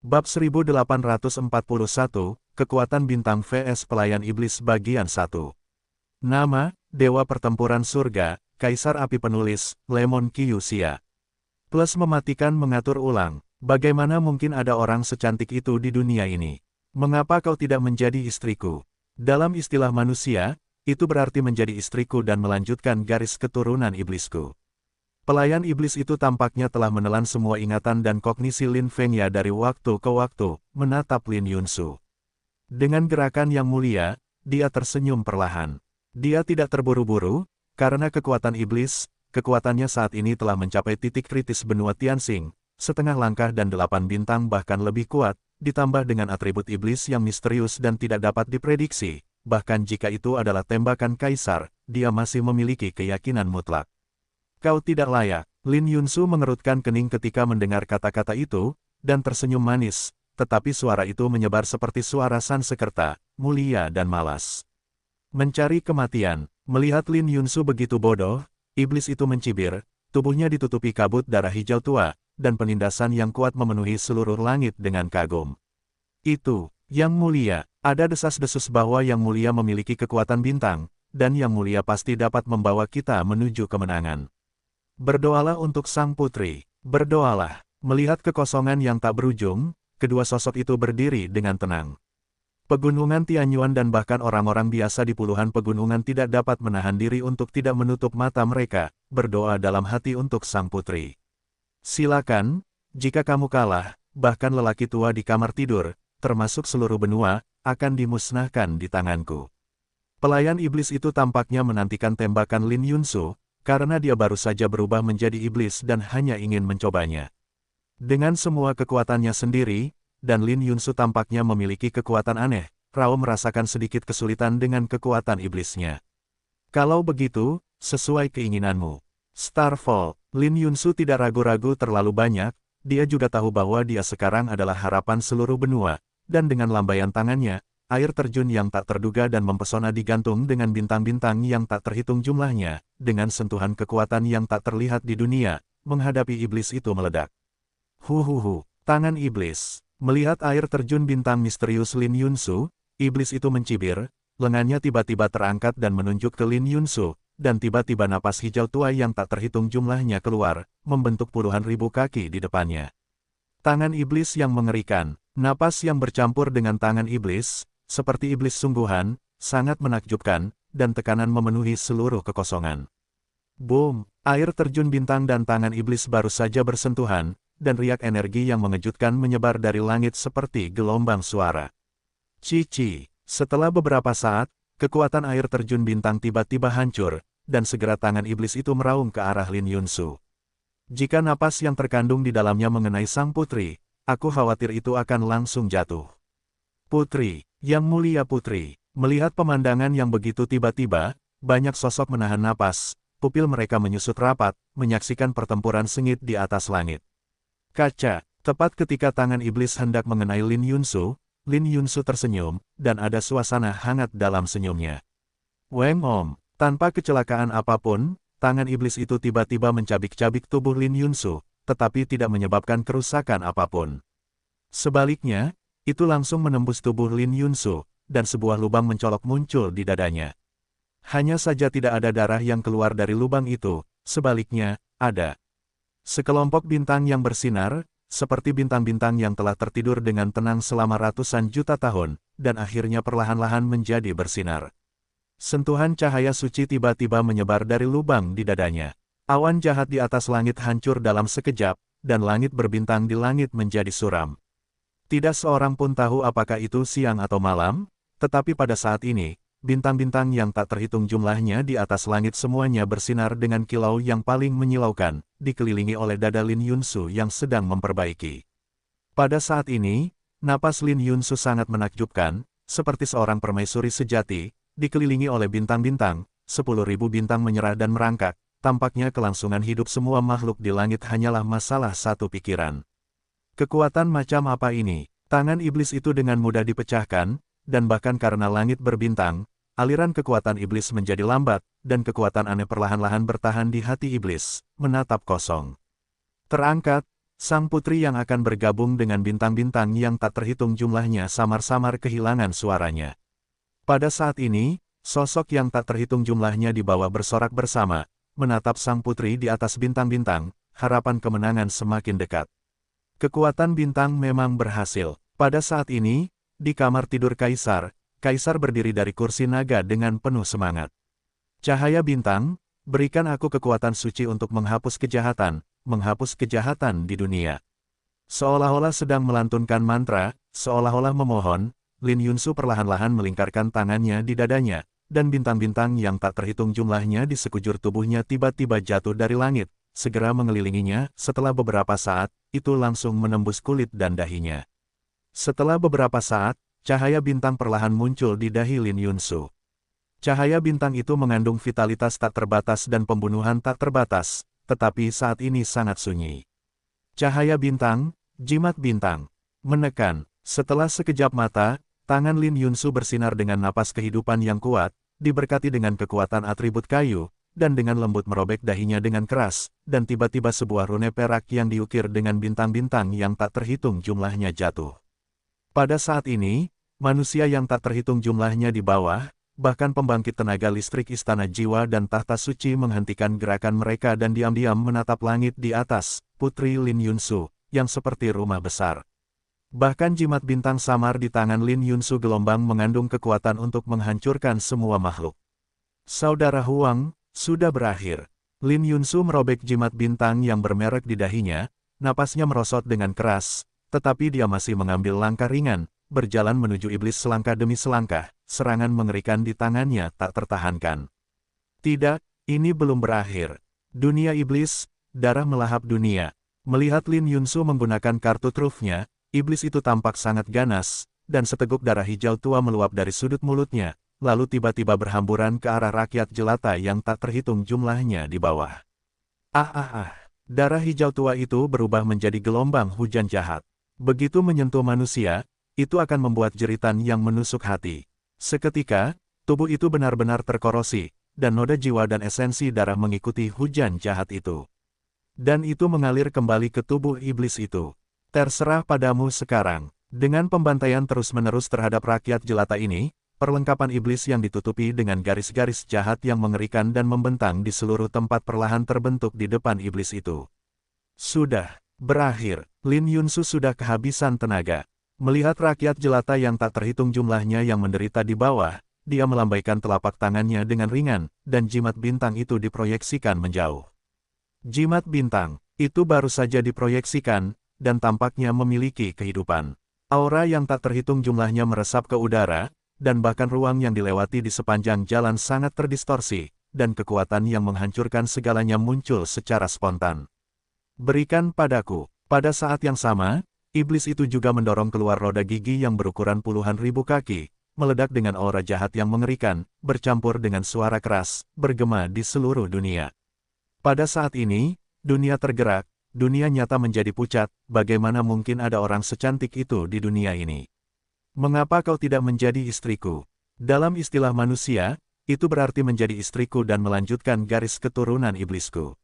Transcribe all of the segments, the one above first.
Bab 1841, Kekuatan Bintang vs Pelayan Iblis Bagian 1. Nama, Dewa Pertempuran Surga, Kaisar Api Penulis, Lemon Kyushia. Plus mematikan mengatur ulang, bagaimana mungkin ada orang secantik itu di dunia ini? Mengapa kau tidak menjadi istriku? Dalam istilah manusia, itu berarti menjadi istriku dan melanjutkan garis keturunan iblisku. Pelayan iblis itu tampaknya telah menelan semua ingatan dan kognisi Lin Fengya dari waktu ke waktu, menatap Lin Yunsu. Dengan gerakan yang mulia, dia tersenyum perlahan. Dia tidak terburu-buru, karena kekuatan iblis, kekuatannya saat ini telah mencapai titik kritis benua Tianxing, setengah langkah dan 8 bintang bahkan lebih kuat, ditambah dengan atribut iblis yang misterius dan tidak dapat diprediksi, bahkan jika itu adalah tembakan kaisar, dia masih memiliki keyakinan mutlak. Kau tidak layak. Lin Yunsu mengerutkan kening ketika mendengar kata-kata itu, dan tersenyum manis, tetapi suara itu menyebar seperti suara Sansekerta, mulia dan malas. Mencari kematian. Melihat Lin Yunsu begitu bodoh, iblis itu mencibir, tubuhnya ditutupi kabut darah hijau tua, dan penindasan yang kuat memenuhi seluruh langit dengan kagum. Itu, Yang Mulia, ada desas-desus bahwa Yang Mulia memiliki kekuatan bintang, dan Yang Mulia pasti dapat membawa kita menuju kemenangan. Berdoalah untuk sang putri, berdoalah. Melihat kekosongan yang tak berujung, kedua sosok itu berdiri dengan tenang. Pegunungan Tianyuan dan bahkan orang-orang biasa di puluhan pegunungan tidak dapat menahan diri untuk tidak menutup mata mereka, berdoa dalam hati untuk sang putri. Silakan, jika kamu kalah, bahkan lelaki tua di kamar tidur, termasuk seluruh benua, akan dimusnahkan di tanganku. Pelayan iblis itu tampaknya menantikan tembakan Lin Yunsu, karena dia baru saja berubah menjadi iblis dan hanya ingin mencobanya. Dengan semua kekuatannya sendiri, dan Lin Yunsu tampaknya memiliki kekuatan aneh, Rao merasakan sedikit kesulitan dengan kekuatan iblisnya. Kalau begitu, sesuai keinginanmu. Starfall, Lin Yunsu tidak ragu-ragu terlalu banyak, dia juga tahu bahwa dia sekarang adalah harapan seluruh benua, dan dengan lambaian tangannya, air terjun yang tak terduga dan mempesona digantung dengan bintang-bintang yang tak terhitung jumlahnya, dengan sentuhan kekuatan yang tak terlihat di dunia, menghadapi iblis itu meledak. Huhuhu, tangan iblis. Melihat air terjun bintang misterius Lin Yunsu, iblis itu mencibir, lengannya tiba-tiba terangkat dan menunjuk ke Lin Yunsu, dan tiba-tiba napas hijau tua yang tak terhitung jumlahnya keluar, membentuk puluhan ribu kaki di depannya. Tangan iblis yang mengerikan, napas yang bercampur dengan tangan iblis, seperti iblis sungguhan, sangat menakjubkan, dan tekanan memenuhi seluruh kekosongan. Boom! Air terjun bintang dan tangan iblis baru saja bersentuhan, dan riak energi yang mengejutkan menyebar dari langit seperti gelombang suara. Cici! Setelah beberapa saat, kekuatan air terjun bintang tiba-tiba hancur, dan segera tangan iblis itu meraung ke arah Lin Yunsu. Jika napas yang terkandung di dalamnya mengenai sang putri, aku khawatir itu akan langsung jatuh. Putri! Yang Mulia Putri, melihat pemandangan yang begitu tiba-tiba, banyak sosok menahan napas, pupil mereka menyusut rapat, menyaksikan pertempuran sengit di atas langit. Kaca, tepat ketika tangan iblis hendak mengenai Lin Yunsu tersenyum, dan ada suasana hangat dalam senyumnya. Weng Om, tanpa kecelakaan apapun, tangan iblis itu tiba-tiba mencabik-cabik tubuh Lin Yunsu, tetapi tidak menyebabkan kerusakan apapun. Sebaliknya, itu langsung menembus tubuh Lin Yunsu, dan sebuah lubang mencolok muncul di dadanya. Hanya saja tidak ada darah yang keluar dari lubang itu, sebaliknya, ada sekelompok bintang yang bersinar, seperti bintang-bintang yang telah tertidur dengan tenang selama ratusan juta tahun, dan akhirnya perlahan-lahan menjadi bersinar. Sentuhan cahaya suci tiba-tiba menyebar dari lubang di dadanya. Awan jahat di atas langit hancur dalam sekejap, dan langit berbintang di langit menjadi suram. Tidak seorang pun tahu apakah itu siang atau malam, tetapi pada saat ini, bintang-bintang yang tak terhitung jumlahnya di atas langit semuanya bersinar dengan kilau yang paling menyilaukan, dikelilingi oleh dada Lin Yunsu yang sedang memperbaiki. Pada saat ini, napas Lin Yunsu sangat menakjubkan, seperti seorang permaisuri sejati, dikelilingi oleh bintang-bintang, 10.000 bintang menyerah dan merangkak, tampaknya kelangsungan hidup semua makhluk di langit hanyalah masalah satu pikiran. Kekuatan macam apa ini? Tangan iblis itu dengan mudah dipecahkan, dan bahkan karena langit berbintang, aliran kekuatan iblis menjadi lambat, dan kekuatan aneh perlahan-lahan bertahan di hati iblis, menatap kosong. Terangkat, Sang putri yang akan bergabung dengan bintang-bintang yang tak terhitung jumlahnya samar-samar kehilangan suaranya. Pada saat ini, sosok yang tak terhitung jumlahnya di bawah bersorak bersama, menatap sang putri di atas bintang-bintang, harapan kemenangan semakin dekat. Kekuatan bintang memang berhasil. Pada saat ini, di kamar tidur Kaisar, Kaisar berdiri dari kursi naga dengan penuh semangat. Cahaya bintang, berikan aku kekuatan suci untuk menghapus kejahatan di dunia. Seolah-olah sedang melantunkan mantra, seolah-olah memohon, Lin Yunsu perlahan-lahan melingkarkan tangannya di dadanya, dan bintang-bintang yang tak terhitung jumlahnya di sekujur tubuhnya tiba-tiba jatuh dari langit, segera mengelilinginya. Setelah beberapa saat, itu langsung menembus kulit dan dahinya. Setelah beberapa saat, cahaya bintang perlahan muncul di dahi Lin Yunsu. Cahaya bintang itu mengandung vitalitas tak terbatas dan pembunuhan tak terbatas, tetapi saat ini sangat sunyi. Cahaya bintang, jimat bintang, menekan. Setelah sekejap mata, tangan Lin Yunsu bersinar dengan napas kehidupan yang kuat, diberkati dengan kekuatan atribut kayu, dan dengan lembut merobek dahinya dengan keras, dan tiba-tiba sebuah rune perak yang diukir dengan bintang-bintang yang tak terhitung jumlahnya jatuh. Pada saat ini, manusia yang tak terhitung jumlahnya di bawah, bahkan pembangkit tenaga listrik Istana Jiwa dan Tahta Suci menghentikan gerakan mereka dan diam-diam menatap langit di atas, Putri Lin Yunsu, yang seperti rumah besar. Bahkan jimat bintang samar di tangan Lin Yunsu gelombang mengandung kekuatan untuk menghancurkan semua makhluk. Saudara Huang, sudah berakhir. Lin Yunsu merobek jimat bintang yang bermerek di dahinya, napasnya merosot dengan keras, tetapi dia masih mengambil langkah ringan, berjalan menuju iblis selangkah demi selangkah, serangan mengerikan di tangannya tak tertahankan. Tidak, ini belum berakhir. Dunia iblis, darah melahap dunia. Melihat Lin Yunsu menggunakan kartu trufnya, iblis itu tampak sangat ganas, dan seteguk darah hijau tua meluap dari sudut mulutnya, lalu tiba-tiba berhamburan ke arah rakyat jelata yang tak terhitung jumlahnya di bawah. Darah hijau tua itu berubah menjadi gelombang hujan jahat. Begitu menyentuh manusia, itu akan membuat jeritan yang menusuk hati. Seketika, tubuh itu benar-benar terkorosi, dan noda jiwa dan esensi darah mengikuti hujan jahat itu. Dan itu mengalir kembali ke tubuh iblis itu. Terserah padamu sekarang. Dengan pembantaian terus-menerus terhadap rakyat jelata ini, perlengkapan iblis yang ditutupi dengan garis-garis jahat yang mengerikan dan membentang di seluruh tempat perlahan terbentuk di depan iblis itu. Sudah berakhir. Lin Yunsu sudah kehabisan tenaga. Melihat rakyat jelata yang tak terhitung jumlahnya yang menderita di bawah, dia melambaikan telapak tangannya dengan ringan, dan jimat bintang itu diproyeksikan menjauh. Jimat bintang itu baru saja diproyeksikan, dan tampaknya memiliki kehidupan. Aura yang tak terhitung jumlahnya meresap ke udara, dan bahkan ruang yang dilewati di sepanjang jalan sangat terdistorsi, dan kekuatan yang menghancurkan segalanya muncul secara spontan. Berikan padaku. Pada saat yang sama, iblis itu juga mendorong keluar roda gigi yang berukuran puluhan ribu kaki, meledak dengan aura jahat yang mengerikan, bercampur dengan suara keras, bergema di seluruh dunia. Pada saat ini, dunia tergerak, dunia nyata menjadi pucat. Bagaimana mungkin ada orang secantik itu di dunia ini? Mengapa kau tidak menjadi istriku? Dalam istilah manusia, itu berarti menjadi istriku dan melanjutkan garis keturunan iblisku.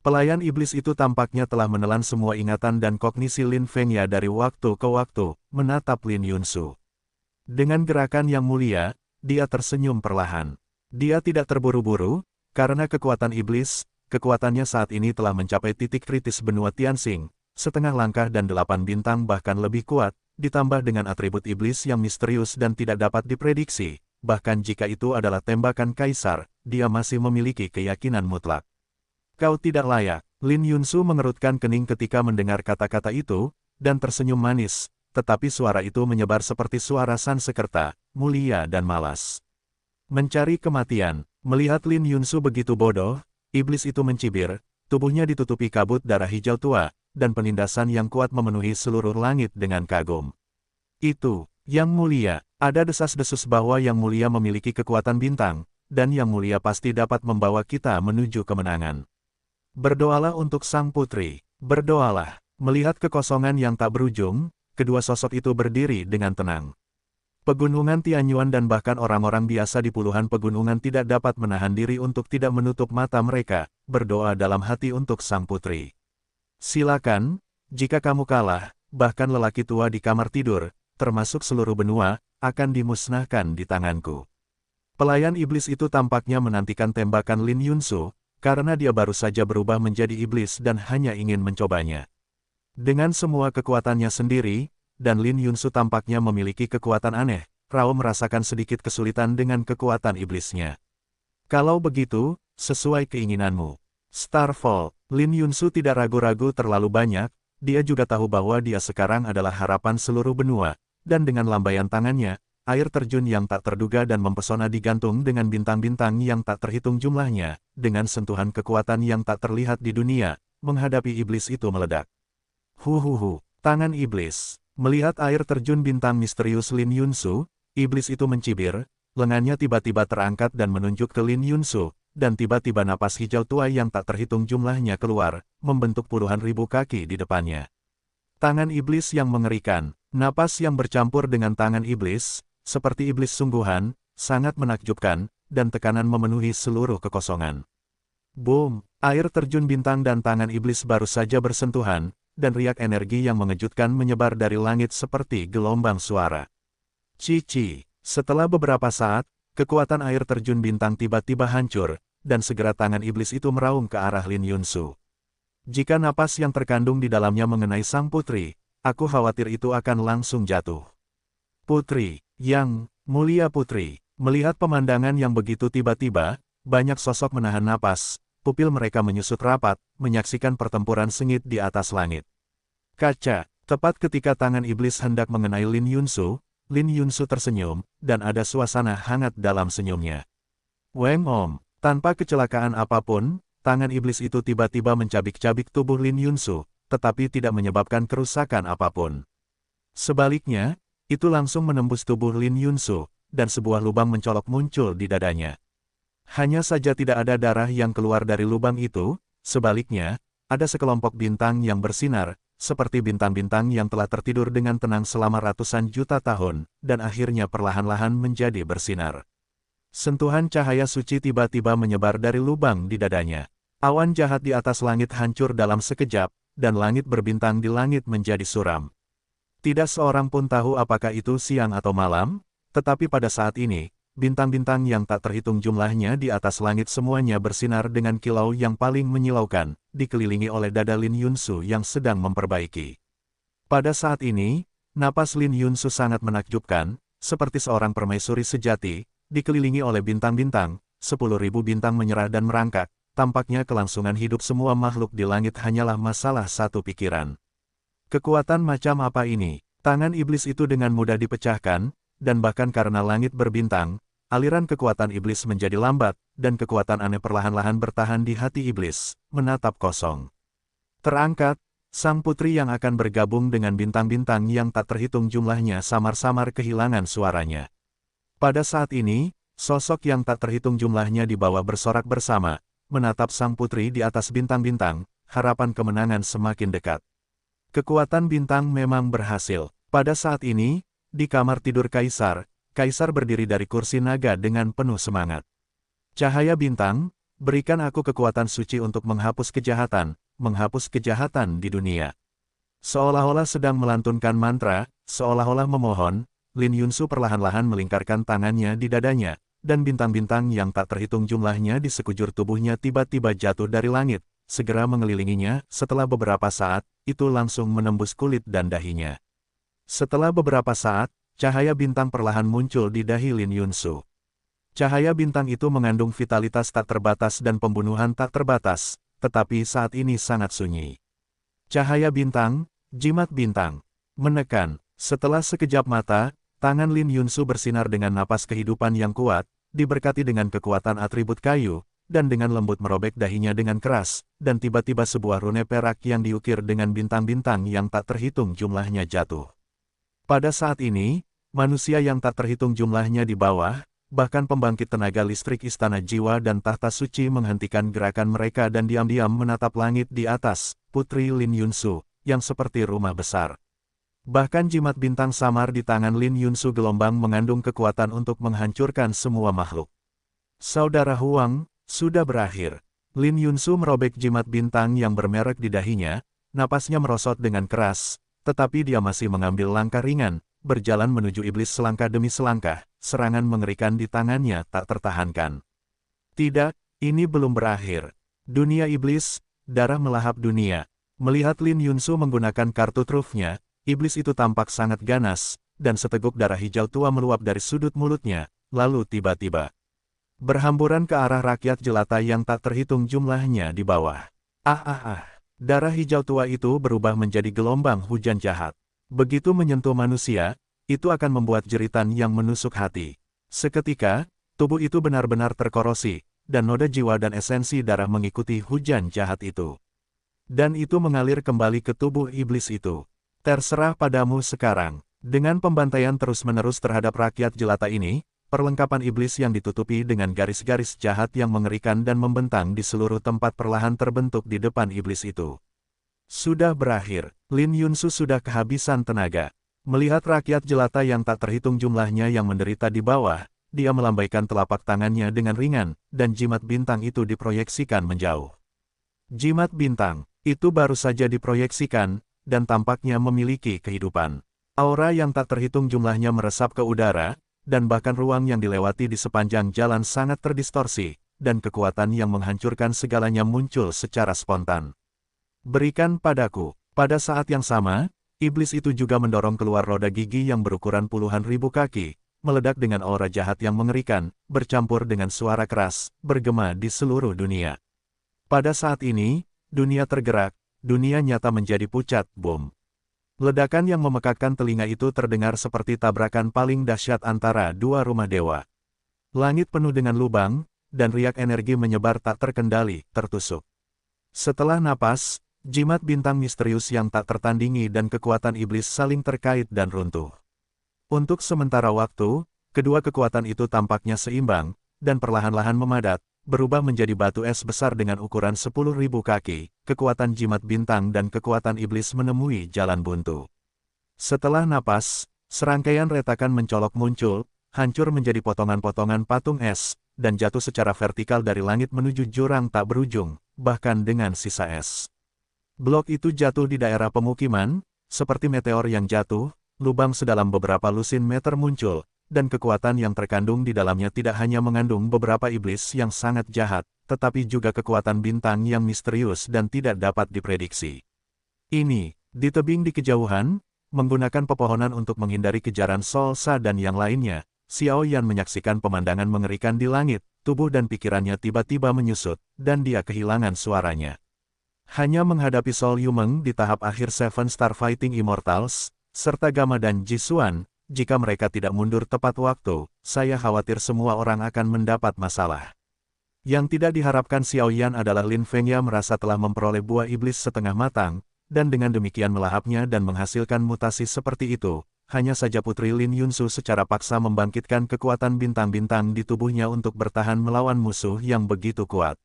Pelayan iblis itu tampaknya telah menelan semua ingatan dan kognisi Lin Fengya dari waktu ke waktu, menatap Lin Yunsu. Dengan gerakan yang mulia, dia tersenyum perlahan. Dia tidak terburu-buru, karena kekuatan iblis, kekuatannya saat ini telah mencapai titik kritis benua Tianxing, setengah langkah dan 8 bintang bahkan lebih kuat, ditambah dengan atribut iblis yang misterius dan tidak dapat diprediksi. Bahkan jika itu adalah tembakan kaisar, dia masih memiliki keyakinan mutlak. Kau tidak layak. Lin Yunsu mengerutkan kening ketika mendengar kata-kata itu, dan tersenyum manis, tetapi suara itu menyebar seperti suara Sansekerta, mulia dan malas. Mencari kematian. Melihat Lin Yunsu begitu bodoh, iblis itu mencibir, tubuhnya ditutupi kabut darah hijau tua, dan penindasan yang kuat memenuhi seluruh langit dengan kagum. Itu, Yang Mulia, ada desas-desus bahwa Yang Mulia memiliki kekuatan bintang, dan Yang Mulia pasti dapat membawa kita menuju kemenangan. Berdoalah untuk sang putri, berdoalah. Melihat kekosongan yang tak berujung, kedua sosok itu berdiri dengan tenang. Pegunungan Tianyuan dan bahkan orang-orang biasa di puluhan pegunungan tidak dapat menahan diri untuk tidak menutup mata mereka, berdoa dalam hati untuk sang putri. Silakan, Jika kamu kalah, bahkan lelaki tua di kamar tidur, termasuk seluruh benua, akan dimusnahkan di tanganku. Pelayan iblis itu tampaknya menantikan tembakan Lin Yunsu, karena dia baru saja berubah menjadi iblis dan hanya ingin mencobanya. Dengan semua kekuatannya sendiri, dan Lin Yunsu tampaknya memiliki kekuatan aneh, Rao merasakan sedikit kesulitan dengan kekuatan iblisnya. Kalau begitu, sesuai keinginanmu. Starfall, Lin Yunsu tidak ragu-ragu terlalu banyak, dia juga tahu bahwa dia sekarang adalah harapan seluruh benua, dan dengan lambaian tangannya, air terjun yang tak terduga dan mempesona digantung dengan bintang-bintang yang tak terhitung jumlahnya, dengan sentuhan kekuatan yang tak terlihat di dunia, menghadapi iblis itu meledak. Huhuhu, tangan iblis. Melihat air terjun bintang misterius Lin Yunsu, iblis itu mencibir, lengannya tiba-tiba terangkat dan menunjuk ke Lin Yunsu, dan tiba-tiba napas hijau tua yang tak terhitung jumlahnya keluar, membentuk puluhan ribu kaki di depannya. Tangan iblis yang mengerikan, napas yang bercampur dengan tangan iblis, seperti iblis sungguhan, sangat menakjubkan, dan tekanan memenuhi seluruh kekosongan. Boom, air terjun bintang dan tangan iblis baru saja bersentuhan, dan riak energi yang mengejutkan menyebar dari langit seperti gelombang suara. Cici, setelah beberapa saat, kekuatan air terjun bintang tiba-tiba hancur, dan segera tangan iblis itu meraung ke arah Lin Yunsu. Jika napas yang terkandung di dalamnya mengenai sang putri, aku khawatir itu akan langsung jatuh. Putri, yang mulia putri, melihat pemandangan yang begitu tiba-tiba, banyak sosok menahan napas, pupil mereka menyusut rapat, menyaksikan pertempuran sengit di atas langit. Kaca, tepat ketika tangan iblis hendak mengenai Lin Yunsu tersenyum, dan ada suasana hangat dalam senyumnya. Weng Om, tanpa kecelakaan apapun, tangan iblis itu tiba-tiba mencabik-cabik tubuh Lin Yunsu, tetapi tidak menyebabkan kerusakan apapun. Sebaliknya, itu langsung menembus tubuh Lin Yunsu, dan sebuah lubang mencolok muncul di dadanya. Hanya saja tidak ada darah yang keluar dari lubang itu, sebaliknya, ada sekelompok bintang yang bersinar, seperti bintang-bintang yang telah tertidur dengan tenang selama ratusan juta tahun, dan akhirnya perlahan-lahan menjadi bersinar. Sentuhan cahaya suci tiba-tiba menyebar dari lubang di dadanya. Awan jahat di atas langit hancur dalam sekejap, dan langit berbintang di langit menjadi suram. Tidak seorang pun tahu apakah itu siang atau malam, tetapi pada saat ini, bintang-bintang yang tak terhitung jumlahnya di atas langit semuanya bersinar dengan kilau yang paling menyilaukan, dikelilingi oleh dada Lin Yunsu yang sedang memperbaiki. Pada saat ini, napas Lin Yunsu sangat menakjubkan, seperti seorang permaisuri sejati, dikelilingi oleh bintang-bintang, 10.000 bintang menyerah dan merangkak, tampaknya kelangsungan hidup semua makhluk di langit hanyalah masalah satu pikiran. Kekuatan macam apa ini? Tangan iblis itu dengan mudah dipecahkan, dan bahkan karena langit berbintang, aliran kekuatan iblis menjadi lambat, dan kekuatan aneh perlahan-lahan bertahan di hati iblis, menatap kosong. Terangkat, sang putri yang akan bergabung dengan bintang-bintang yang tak terhitung jumlahnya samar-samar kehilangan suaranya. Pada saat ini, sosok yang tak terhitung jumlahnya di bawah bersorak bersama, menatap sang putri di atas bintang-bintang, harapan kemenangan semakin dekat. Kekuatan bintang memang berhasil. Pada saat ini, di kamar tidur Kaisar, Kaisar berdiri dari kursi naga dengan penuh semangat. Cahaya bintang, berikan aku kekuatan suci untuk menghapus kejahatan di dunia. Seolah-olah sedang melantunkan mantra, seolah-olah memohon, Lin Yunsu perlahan-lahan melingkarkan tangannya di dadanya, dan bintang-bintang yang tak terhitung jumlahnya di sekujur tubuhnya tiba-tiba jatuh dari langit, segera mengelilinginya. Setelah beberapa saat, itu langsung menembus kulit dan dahinya. Setelah beberapa saat, cahaya bintang perlahan muncul di dahi Lin Yunsu. Cahaya bintang itu mengandung vitalitas tak terbatas dan pembunuhan tak terbatas, tetapi saat ini sangat sunyi. Cahaya bintang, jimat bintang, menekan. Setelah sekejap mata, tangan Lin Yunsu bersinar dengan napas kehidupan yang kuat, diberkati dengan kekuatan atribut kayu, dan dengan lembut merobek dahinya dengan keras, dan tiba-tiba sebuah rune perak yang diukir dengan bintang-bintang yang tak terhitung jumlahnya jatuh. Pada saat ini, manusia yang tak terhitung jumlahnya di bawah, bahkan pembangkit tenaga listrik Istana Jiwa dan Tahta Suci menghentikan gerakan mereka dan diam-diam menatap langit di atas, Putri Lin Yunsu, yang seperti rumah besar. Bahkan jimat bintang samar di tangan Lin Yunsu gelombang mengandung kekuatan untuk menghancurkan semua makhluk. Saudara Huang, sudah berakhir. Lin Yunsu merobek jimat bintang yang bermerek di dahinya, napasnya merosot dengan keras, tetapi dia masih mengambil langkah ringan, berjalan menuju iblis selangkah demi selangkah, serangan mengerikan di tangannya tak tertahankan. Tidak, ini belum berakhir. Dunia iblis, darah melahap dunia. Melihat Lin Yunsu menggunakan kartu trufnya, iblis itu tampak sangat ganas, dan seteguk darah hijau tua meluap dari sudut mulutnya, lalu tiba-tiba berhamburan ke arah rakyat jelata yang tak terhitung jumlahnya di bawah. Darah hijau tua itu berubah menjadi gelombang hujan jahat. Begitu menyentuh manusia, itu akan membuat jeritan yang menusuk hati. Seketika, tubuh itu benar-benar terkorosi, dan noda jiwa dan esensi darah mengikuti hujan jahat itu. Dan itu mengalir kembali ke tubuh iblis itu. Terserah padamu sekarang. Dengan pembantaian terus-menerus terhadap rakyat jelata ini, perlengkapan iblis yang ditutupi dengan garis-garis jahat yang mengerikan dan membentang di seluruh tempat perlahan terbentuk di depan iblis itu. Sudah berakhir, Lin Yunsu sudah kehabisan tenaga. Melihat rakyat jelata yang tak terhitung jumlahnya yang menderita di bawah, dia melambaikan telapak tangannya dengan ringan, dan jimat bintang itu diproyeksikan menjauh. Jimat bintang itu baru saja diproyeksikan, dan tampaknya memiliki kehidupan. Aura yang tak terhitung jumlahnya meresap ke udara, dan bahkan ruang yang dilewati di sepanjang jalan sangat terdistorsi, dan kekuatan yang menghancurkan segalanya muncul secara spontan. Berikan padaku. Pada saat yang sama, iblis itu juga mendorong keluar roda gigi yang berukuran puluhan ribu kaki, meledak dengan aura jahat yang mengerikan, bercampur dengan suara keras, bergema di seluruh dunia. Pada saat ini, dunia tergerak, dunia nyata menjadi pucat bom. Ledakan yang memekakkan telinga itu terdengar seperti tabrakan paling dahsyat antara dua rumah dewa. Langit penuh dengan lubang, dan riak energi menyebar tak terkendali, tertusuk. Setelah napas, jimat bintang misterius yang tak tertandingi dan kekuatan iblis saling terkait dan runtuh. Untuk sementara waktu, kedua kekuatan itu tampaknya seimbang, dan perlahan-lahan memadat, berubah menjadi batu es besar dengan ukuran 10.000 kaki, kekuatan jimat bintang dan kekuatan iblis menemui jalan buntu. Setelah napas, serangkaian retakan mencolok muncul, hancur menjadi potongan-potongan patung es, dan jatuh secara vertikal dari langit menuju jurang tak berujung, bahkan dengan sisa es. Blok itu jatuh di daerah pemukiman, seperti meteor yang jatuh, lubang sedalam beberapa lusin meter muncul, dan kekuatan yang terkandung di dalamnya tidak hanya mengandung beberapa iblis yang sangat jahat, tetapi juga kekuatan bintang yang misterius dan tidak dapat diprediksi. Ini, di tebing di kejauhan, menggunakan pepohonan untuk menghindari kejaran Sol Sa dan yang lainnya, Xiao Yan menyaksikan pemandangan mengerikan di langit, tubuh dan pikirannya tiba-tiba menyusut, dan dia kehilangan suaranya. Hanya menghadapi Sol Yumeng di tahap akhir Seven Star Fighting Immortals, serta Gama dan Jisuan, jika mereka tidak mundur tepat waktu, saya khawatir semua orang akan mendapat masalah. Yang tidak diharapkan Xiao Yan adalah Lin Fengya merasa telah memperoleh buah iblis setengah matang, dan dengan demikian melahapnya dan menghasilkan mutasi seperti itu. Hanya saja Putri Lin Yunsu secara paksa membangkitkan kekuatan bintang-bintang di tubuhnya untuk bertahan melawan musuh yang begitu kuat.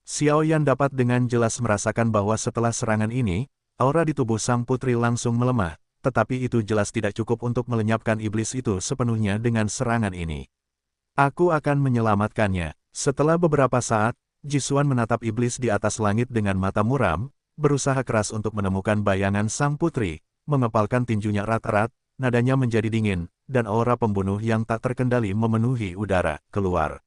Xiao Yan dapat dengan jelas merasakan bahwa setelah serangan ini, aura di tubuh sang putri langsung melemah. Tetapi itu jelas tidak cukup untuk melenyapkan iblis itu sepenuhnya dengan serangan ini. Aku akan menyelamatkannya. Setelah beberapa saat, Jisuan menatap iblis di atas langit dengan mata muram, berusaha keras untuk menemukan bayangan sang putri, mengepalkan tinjunya erat-erat, nadanya menjadi dingin, dan aura pembunuh yang tak terkendali memenuhi udara, keluar.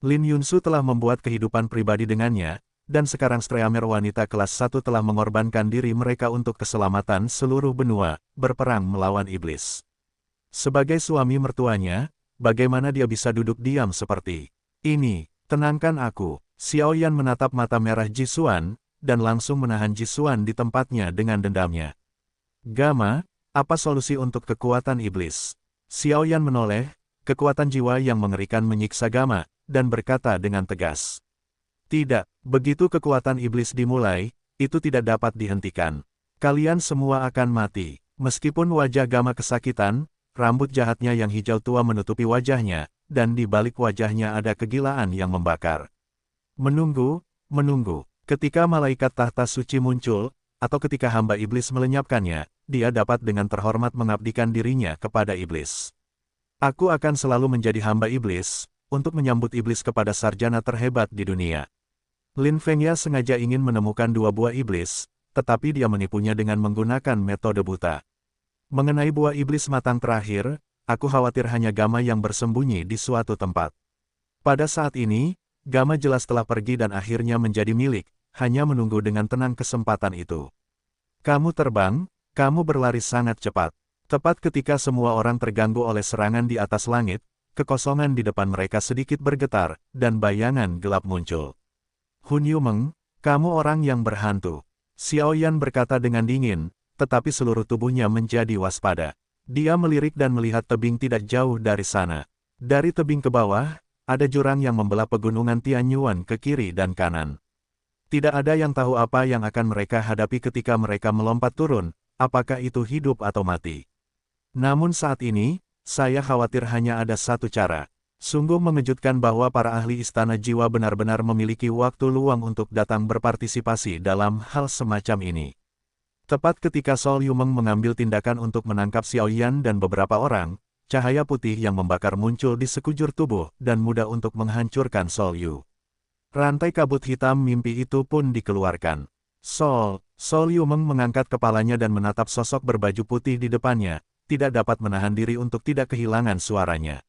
Lin Yunsu telah membuat kehidupan pribadi dengannya, dan sekarang Streamer wanita kelas 1 telah mengorbankan diri mereka untuk keselamatan seluruh benua, berperang melawan iblis. Sebagai suami mertuanya, bagaimana dia bisa duduk diam seperti ini? Tenangkan aku. Xiao Yan menatap mata merah Jisuan, dan langsung menahan Jisuan di tempatnya dengan dendamnya. Gama, apa solusi untuk kekuatan iblis? Xiao Yan menoleh, kekuatan jiwa yang mengerikan menyiksa Gama, dan berkata dengan tegas. Tidak, begitu kekuatan iblis dimulai, itu tidak dapat dihentikan. Kalian semua akan mati. Meskipun wajah Gama kesakitan, rambut jahatnya yang hijau tua menutupi wajahnya, dan di balik wajahnya ada kegilaan yang membakar. Menunggu, menunggu. Ketika malaikat tahta suci muncul, atau ketika hamba iblis melenyapkannya, dia dapat dengan terhormat mengabdikan dirinya kepada iblis. Aku akan selalu menjadi hamba iblis, untuk menyambut iblis kepada sarjana terhebat di dunia. Lin Fengya sengaja ingin menemukan dua buah iblis, tetapi dia menipunya dengan menggunakan metode buta. Mengenai buah iblis matang terakhir, aku khawatir hanya Gama yang bersembunyi di suatu tempat. Pada saat ini, Gama jelas telah pergi dan akhirnya menjadi milik, hanya menunggu dengan tenang kesempatan itu. Kamu terbang, kamu berlari sangat cepat. Tepat ketika semua orang terganggu oleh serangan di atas langit, kekosongan di depan mereka sedikit bergetar, dan bayangan gelap muncul. Hun Yumeng, kamu orang yang berhantu. Xiao Yan berkata dengan dingin, tetapi seluruh tubuhnya menjadi waspada. Dia melirik dan melihat tebing tidak jauh dari sana. Dari tebing ke bawah, ada jurang yang membelah pegunungan Tianyuan ke kiri dan kanan. Tidak ada yang tahu apa yang akan mereka hadapi ketika mereka melompat turun, apakah itu hidup atau mati. Namun saat ini, saya khawatir hanya ada satu cara. Sungguh mengejutkan bahwa para ahli istana jiwa benar-benar memiliki waktu luang untuk datang berpartisipasi dalam hal semacam ini. Tepat ketika Sol Yumeng mengambil tindakan untuk menangkap Xiao Yan dan beberapa orang, cahaya putih yang membakar muncul di sekujur tubuh dan mudah untuk menghancurkan Sol Yu. Rantai kabut hitam mimpi itu pun dikeluarkan. Sol Yumeng mengangkat kepalanya dan menatap sosok berbaju putih di depannya, tidak dapat menahan diri untuk tidak kehilangan suaranya.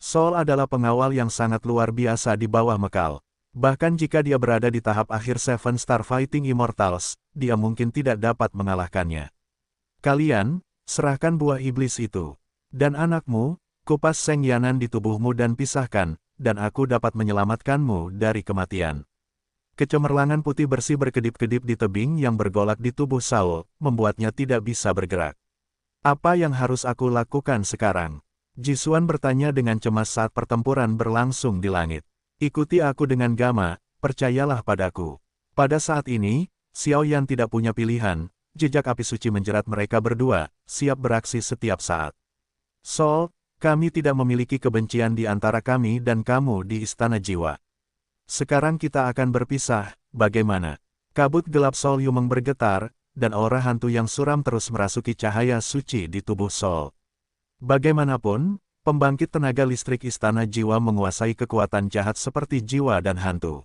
Sol adalah pengawal yang sangat luar biasa di bawah Mekal. Bahkan jika dia berada di tahap akhir Seven Star Fighting Immortals, dia mungkin tidak dapat mengalahkannya. Kalian, serahkan buah iblis itu. Dan anakmu, kupas Seng Yanan di tubuhmu dan pisahkan, dan aku dapat menyelamatkanmu dari kematian. Kecemerlangan putih bersih berkedip-kedip di tebing yang bergolak di tubuh Saul, membuatnya tidak bisa bergerak. Apa yang harus aku lakukan sekarang? Jisuan bertanya dengan cemas saat pertempuran berlangsung di langit. Ikuti aku dengan Gama, percayalah padaku. Pada saat ini, Xiao Yan tidak punya pilihan, jejak api suci menjerat mereka berdua, siap beraksi setiap saat. Sol, kami tidak memiliki kebencian di antara kami dan kamu di Istana Jiwa. Sekarang kita akan berpisah, bagaimana? Kabut gelap Sol Yumeng bergetar, dan aura hantu yang suram terus merasuki cahaya suci di tubuh Sol. Bagaimanapun, pembangkit tenaga listrik Istana Jiwa menguasai kekuatan jahat seperti jiwa dan hantu.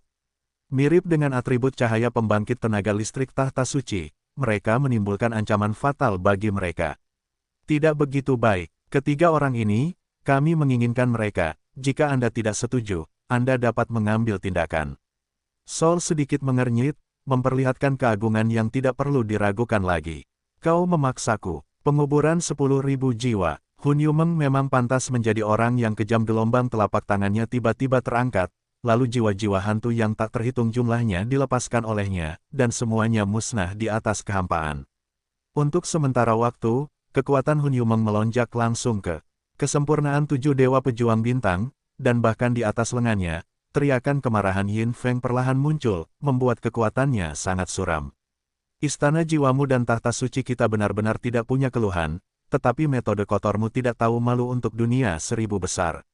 Mirip dengan atribut cahaya pembangkit tenaga listrik tahta suci, mereka menimbulkan ancaman fatal bagi mereka. Tidak begitu baik, ketiga orang ini, kami menginginkan mereka, jika Anda tidak setuju, Anda dapat mengambil tindakan. Sol sedikit mengernyit, memperlihatkan keagungan yang tidak perlu diragukan lagi. Kau memaksaku, penguburan 10.000 jiwa. Hun Yumeng memang pantas menjadi orang yang kejam. Gelombang telapak tangannya tiba-tiba terangkat, lalu jiwa-jiwa hantu yang tak terhitung jumlahnya dilepaskan olehnya, dan semuanya musnah di atas kehampaan. Untuk sementara waktu, kekuatan Hun Yumeng melonjak langsung ke kesempurnaan 7 dewa pejuang bintang, dan bahkan di atas lengannya, teriakan kemarahan Yin Feng perlahan muncul, membuat kekuatannya sangat suram. Istana jiwamu dan tahta suci kita benar-benar tidak punya keluhan, tetapi metode kotormu tidak tahu malu untuk dunia 1000 besar.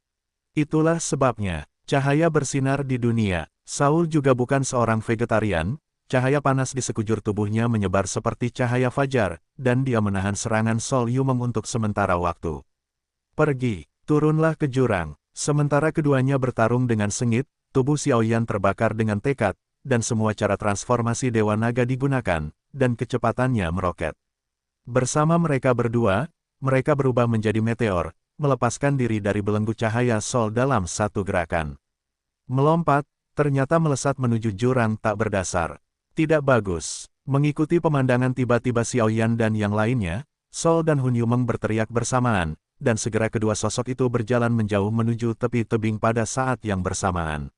Itulah sebabnya, cahaya bersinar di dunia. Saul juga bukan seorang vegetarian, cahaya panas di sekujur tubuhnya menyebar seperti cahaya fajar, dan dia menahan serangan Sol Yumeng untuk sementara waktu. Pergi, turunlah ke jurang. Sementara keduanya bertarung dengan sengit, tubuh Xiao Yan terbakar dengan tekad, dan semua cara transformasi Dewa Naga digunakan, dan kecepatannya meroket. Bersama mereka berdua, mereka berubah menjadi meteor, melepaskan diri dari belenggu cahaya Sol dalam satu gerakan. Melompat, ternyata melesat menuju jurang tak berdasar. Tidak bagus. Mengikuti pemandangan tiba-tiba Xiao Yan dan yang lainnya, Sol dan Hun Yumeng berteriak bersamaan, dan segera kedua sosok itu berjalan menjauh menuju tepi tebing pada saat yang bersamaan.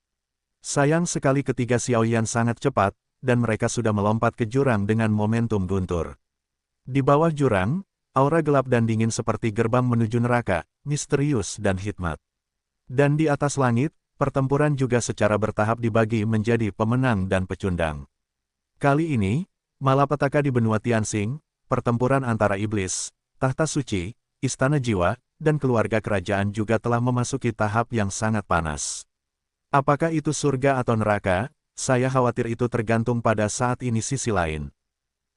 Sayang sekali ketiga Xiao Yan sangat cepat, dan mereka sudah melompat ke jurang dengan momentum guntur. Di bawah jurang, aura gelap dan dingin seperti gerbang menuju neraka, misterius dan hikmat. Dan di atas langit, pertempuran juga secara bertahap dibagi menjadi pemenang dan pecundang. Kali ini, malapetaka di benua Tianxing, pertempuran antara iblis, tahta suci, istana jiwa, dan keluarga kerajaan juga telah memasuki tahap yang sangat panas. Apakah itu surga atau neraka? Saya khawatir itu tergantung pada saat ini sisi lain.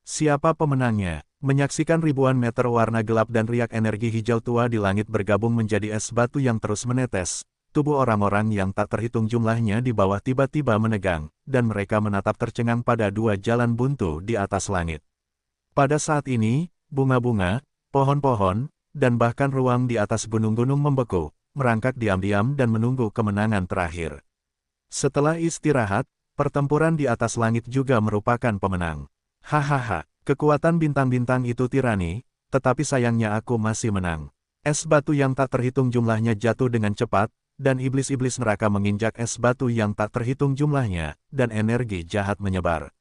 Siapa pemenangnya? Menyaksikan ribuan meter warna gelap dan riak energi hijau tua di langit bergabung menjadi es batu yang terus menetes, tubuh orang-orang yang tak terhitung jumlahnya di bawah tiba-tiba menegang, dan mereka menatap tercengang pada dua jalan buntu di atas langit. Pada saat ini, bunga-bunga, pohon-pohon, dan bahkan ruang di atas gunung-gunung membeku, merangkak diam-diam dan menunggu kemenangan terakhir. Setelah istirahat, pertempuran di atas langit juga merupakan pemenang. Hahaha, kekuatan bintang-bintang itu tirani, tetapi sayangnya aku masih menang. Es batu yang tak terhitung jumlahnya jatuh dengan cepat, dan iblis-iblis neraka menginjak es batu yang tak terhitung jumlahnya, dan energi jahat menyebar.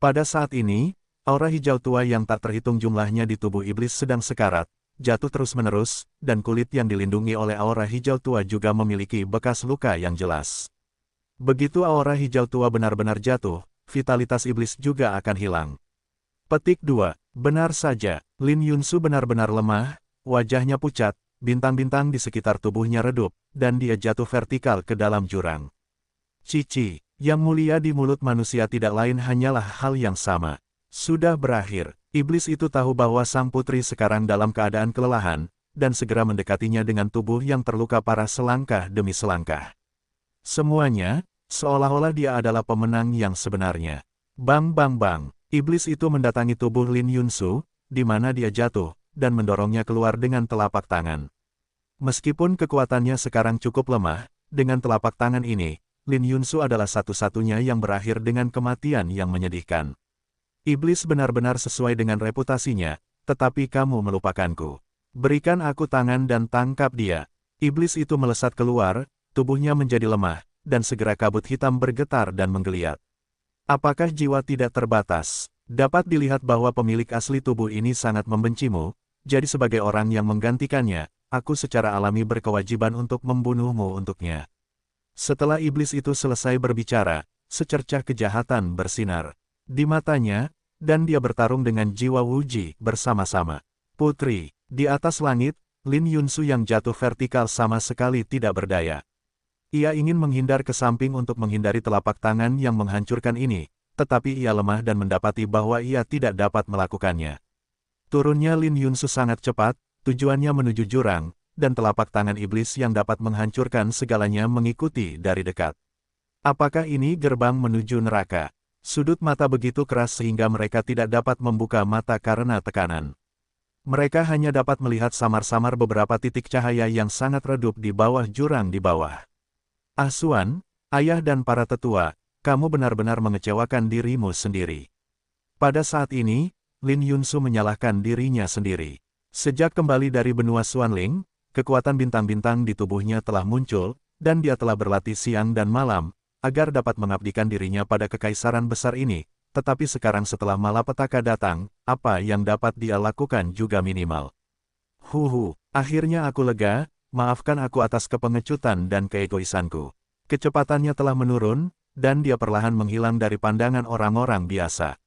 Pada saat ini, aura hijau tua yang tak terhitung jumlahnya di tubuh iblis sedang sekarat, jatuh terus-menerus, dan kulit yang dilindungi oleh aura hijau tua juga memiliki bekas luka yang jelas. Begitu aura hijau tua benar-benar jatuh, vitalitas iblis juga akan hilang. Petik 2. Benar saja, Lin Yunsu benar-benar lemah, wajahnya pucat, bintang-bintang di sekitar tubuhnya redup, dan dia jatuh vertikal ke dalam jurang. Cici, yang mulia di mulut manusia tidak lain hanyalah hal yang sama. Sudah berakhir, iblis itu tahu bahwa sang putri sekarang dalam keadaan kelelahan, dan segera mendekatinya dengan tubuh yang terluka parah selangkah demi selangkah. Semuanya, seolah-olah dia adalah pemenang yang sebenarnya. Bang bang bang, iblis itu mendatangi tubuh Lin Yunsu, di mana dia jatuh, dan mendorongnya keluar dengan telapak tangan. Meskipun kekuatannya sekarang cukup lemah, dengan telapak tangan ini, Lin Yunsu adalah satu-satunya yang berakhir dengan kematian yang menyedihkan. Iblis benar-benar sesuai dengan reputasinya, tetapi kamu melupakanku. Berikan aku tangan dan tangkap dia. Iblis itu melesat keluar, tubuhnya menjadi lemah, dan segera kabut hitam bergetar dan menggeliat. Apakah jiwa tidak terbatas? Dapat dilihat bahwa pemilik asli tubuh ini sangat membencimu, jadi sebagai orang yang menggantikannya, aku secara alami berkewajiban untuk membunuhmu untuknya. Setelah iblis itu selesai berbicara, secercah kejahatan bersinar di matanya, dan dia bertarung dengan jiwa Wuji bersama-sama. Putri, di atas langit, Lin Yunsu yang jatuh vertikal sama sekali tidak berdaya. Ia ingin menghindar ke samping untuk menghindari telapak tangan yang menghancurkan ini, tetapi ia lemah dan mendapati bahwa ia tidak dapat melakukannya. Turunnya Lin Yunsu sangat cepat, tujuannya menuju jurang, dan telapak tangan iblis yang dapat menghancurkan segalanya mengikuti dari dekat. Apakah ini gerbang menuju neraka? Sudut mata begitu keras sehingga mereka tidak dapat membuka mata karena tekanan. Mereka hanya dapat melihat samar-samar beberapa titik cahaya yang sangat redup di bawah jurang di bawah. Asuan, ayah dan para tetua, kamu benar-benar mengecewakan dirimu sendiri. Pada saat ini, Lin Yunsu menyalahkan dirinya sendiri. Sejak kembali dari benua Xuanling, kekuatan bintang-bintang di tubuhnya telah muncul, dan dia telah berlatih siang dan malam, agar dapat mengabdikan dirinya pada kekaisaran besar ini, tetapi sekarang setelah malapetaka datang, apa yang dapat dia lakukan juga minimal. Akhirnya aku lega, maafkan aku atas kepengecutan dan keegoisanku. Kecepatannya telah menurun, dan dia perlahan menghilang dari pandangan orang-orang biasa.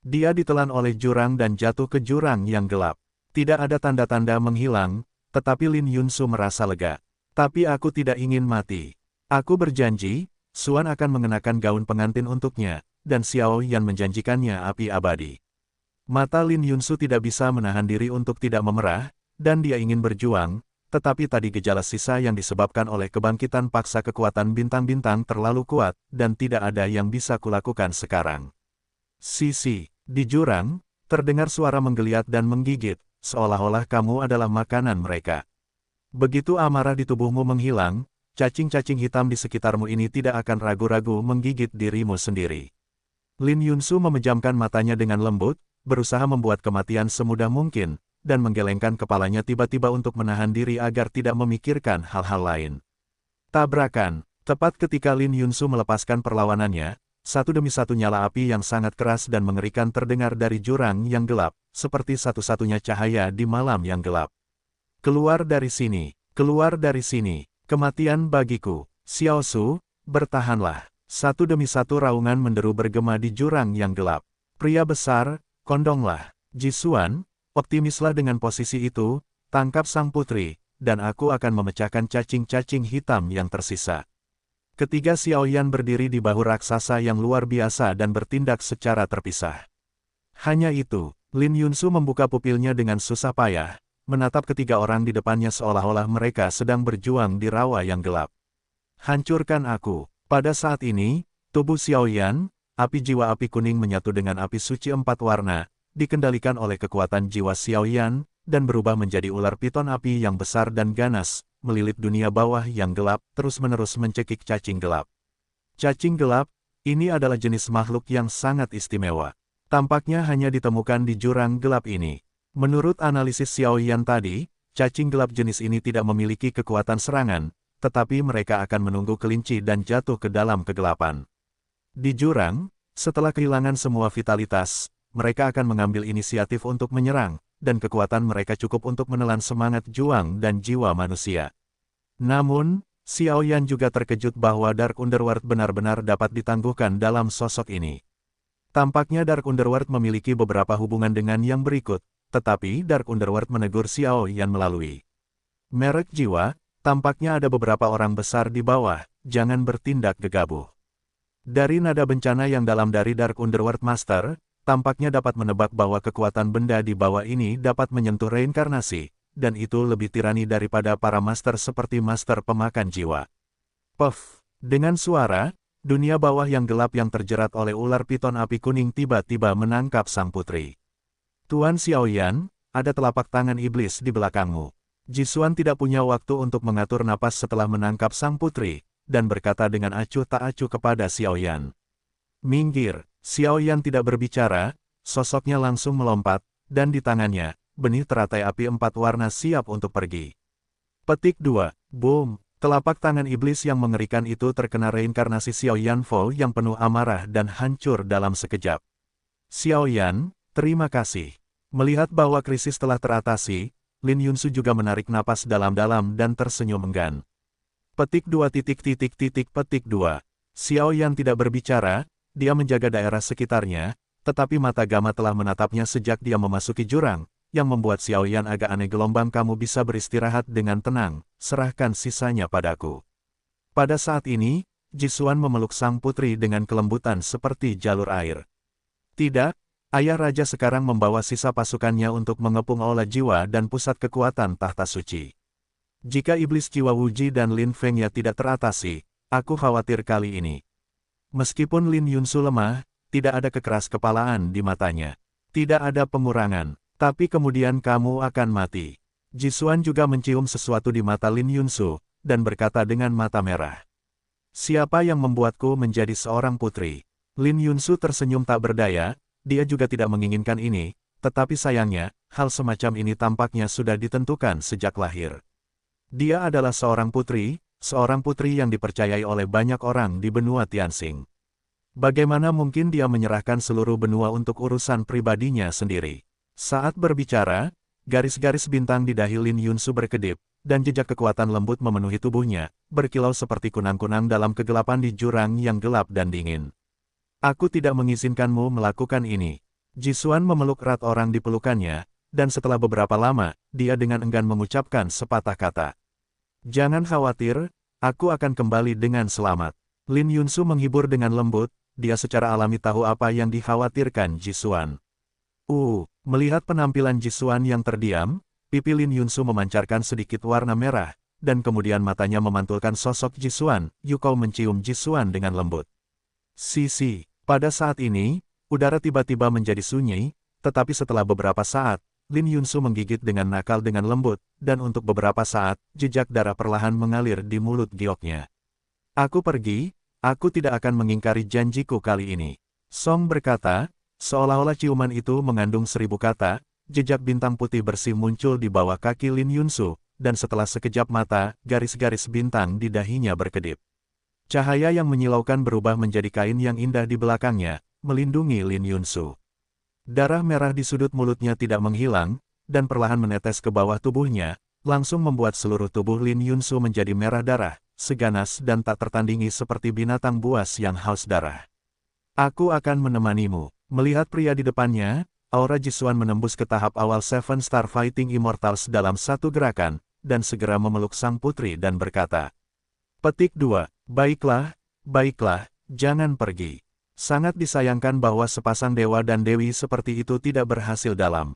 Dia ditelan oleh jurang dan jatuh ke jurang yang gelap. Tidak ada tanda-tanda menghilang, tetapi Lin Yunsu merasa lega. Tapi aku tidak ingin mati. Aku berjanji, Xuan akan mengenakan gaun pengantin untuknya, dan Xiao Yan menjanjikannya api abadi. Mata Lin Yunsu tidak bisa menahan diri untuk tidak memerah, dan dia ingin berjuang, tetapi tadi gejala sisa yang disebabkan oleh kebangkitan paksa kekuatan bintang-bintang terlalu kuat, dan tidak ada yang bisa kulakukan sekarang. Sisi, di jurang, terdengar suara menggeliat dan menggigit, seolah-olah kamu adalah makanan mereka. Begitu amarah di tubuhmu menghilang, cacing-cacing hitam di sekitarmu ini tidak akan ragu-ragu menggigit dirimu sendiri. Lin Yunsu memejamkan matanya dengan lembut, berusaha membuat kematian semudah mungkin, dan menggelengkan kepalanya tiba-tiba untuk menahan diri agar tidak memikirkan hal-hal lain. Tabrakan, tepat ketika Lin Yunsu melepaskan perlawanannya, satu demi satu nyala api yang sangat keras dan mengerikan terdengar dari jurang yang gelap, seperti satu-satunya cahaya di malam yang gelap. Keluar dari sini, keluar dari sini. Kematian bagiku, Xiao Su, bertahanlah. Satu demi satu raungan menderu bergema di jurang yang gelap. Pria besar, kondonglah. Jisuan, optimislah dengan posisi itu, tangkap sang putri, dan aku akan memecahkan cacing-cacing hitam yang tersisa. Ketiga Xiao Yan berdiri di bahu raksasa yang luar biasa dan bertindak secara terpisah. Hanya itu, Lin Yunsu membuka pupilnya dengan susah payah, menatap ketiga orang di depannya seolah-olah mereka sedang berjuang di rawa yang gelap. Hancurkan aku. Pada saat ini, tubuh Xiaoyan, api jiwa api kuning menyatu dengan api suci 4 warna, dikendalikan oleh kekuatan jiwa Xiaoyan, dan berubah menjadi ular piton api yang besar dan ganas, melilit dunia bawah yang gelap, terus-menerus mencekik cacing gelap. Cacing gelap, ini adalah jenis makhluk yang sangat istimewa. Tampaknya hanya ditemukan di jurang gelap ini. Menurut analisis Xiaoyan tadi, cacing gelap jenis ini tidak memiliki kekuatan serangan, tetapi mereka akan menunggu kelinci dan jatuh ke dalam kegelapan. Di jurang, setelah kehilangan semua vitalitas, mereka akan mengambil inisiatif untuk menyerang, dan kekuatan mereka cukup untuk menelan semangat juang dan jiwa manusia. Namun, Xiaoyan juga terkejut bahwa Dark Underworld benar-benar dapat ditangguhkan dalam sosok ini. Tampaknya Dark Underworld memiliki beberapa hubungan dengan yang berikut, tetapi Dark Underworld menegur Xiaoyan melalui merek jiwa. Tampaknya ada beberapa orang besar di bawah, jangan bertindak gegabah. Dari nada bencana yang dalam dari Dark Underworld Master, tampaknya dapat menebak bahwa kekuatan benda di bawah ini dapat menyentuh reinkarnasi, dan itu lebih tirani daripada para master seperti master pemakan jiwa. Puff! Dengan suara, dunia bawah yang gelap yang terjerat oleh ular piton api kuning tiba-tiba menangkap sang putri. Tuan Xiaoyan, ada telapak tangan iblis di belakangmu. Jisuan tidak punya waktu untuk mengatur napas setelah menangkap sang putri, dan berkata dengan acuh tak acuh kepada Xiaoyan. Minggir, Xiaoyan tidak berbicara, sosoknya langsung melompat, dan di tangannya, benih teratai api 4 warna siap untuk pergi. Petik 2, boom, telapak tangan iblis yang mengerikan itu terkena reinkarnasi Xiaoyan Fo yang penuh amarah dan hancur dalam sekejap. Xiaoyan, terima kasih. Melihat bahwa krisis telah teratasi, Lin Yunsu juga menarik napas dalam-dalam dan tersenyum enggan. Petik 2 petik 2. Xiaoyan tidak berbicara, dia menjaga daerah sekitarnya, tetapi mata Gama telah menatapnya sejak dia memasuki jurang, yang membuat Xiaoyan agak aneh. Gelombang, kamu bisa beristirahat dengan tenang, serahkan sisanya padaku. Pada saat ini, Jisuan memeluk sang putri dengan kelembutan seperti jalur air. Tidak. Ayah Raja sekarang membawa sisa pasukannya untuk mengepung aula jiwa dan pusat kekuatan tahta suci. Jika iblis jiwa Wuji dan Lin Fengya tidak teratasi, aku khawatir kali ini. Meskipun Lin Yunsu lemah, tidak ada kekeras kepalaan di matanya. Tidak ada pengurangan, tapi kemudian kamu akan mati. Jisuan juga mencium sesuatu di mata Lin Yunsu, dan berkata dengan mata merah. Siapa yang membuatku menjadi seorang putri? Lin Yunsu tersenyum tak berdaya. Dia juga tidak menginginkan ini, tetapi sayangnya, hal semacam ini tampaknya sudah ditentukan sejak lahir. Dia adalah seorang putri yang dipercayai oleh banyak orang di benua Tianxing. Bagaimana mungkin dia menyerahkan seluruh benua untuk urusan pribadinya sendiri? Saat berbicara, garis-garis bintang di dahi Lin Yunsu berkedip, dan jejak kekuatan lembut memenuhi tubuhnya, berkilau seperti kunang-kunang dalam kegelapan di jurang yang gelap dan dingin. Aku tidak mengizinkanmu melakukan ini. Jisuan memeluk erat orang di pelukannya, dan setelah beberapa lama, dia dengan enggan mengucapkan sepatah kata. Jangan khawatir, aku akan kembali dengan selamat. Lin Yunsu menghibur dengan lembut, dia secara alami tahu apa yang dikhawatirkan Jisuan. Melihat penampilan Jisuan yang terdiam, pipi Lin Yunsu memancarkan sedikit warna merah, dan kemudian matanya memantulkan sosok Jisuan. Kau mencium Jisuan dengan lembut. Sisi. Pada saat ini, udara tiba-tiba menjadi sunyi, tetapi setelah beberapa saat, Lin Yunsu menggigit dengan nakal dengan lembut, dan untuk beberapa saat, jejak darah perlahan mengalir di mulut gioknya. Aku pergi, aku tidak akan mengingkari janjiku kali ini. Song berkata, seolah-olah ciuman itu mengandung 1000 kata, jejak bintang putih bersih muncul di bawah kaki Lin Yunsu, dan setelah sekejap mata, garis-garis bintang di dahinya berkedip. Cahaya yang menyilaukan berubah menjadi kain yang indah di belakangnya, melindungi Lin Yunsu. Darah merah di sudut mulutnya tidak menghilang, dan perlahan menetes ke bawah tubuhnya, langsung membuat seluruh tubuh Lin Yunsu menjadi merah darah, seganas dan tak tertandingi seperti binatang buas yang haus darah. Aku akan menemanimu. Melihat pria di depannya, aura Jisuan menembus ke tahap awal Seven Star Fighting Immortals dalam satu gerakan, dan segera memeluk sang putri dan berkata. Petik 2. Baiklah, jangan pergi. Sangat disayangkan bahwa sepasang dewa dan dewi seperti itu tidak berhasil dalam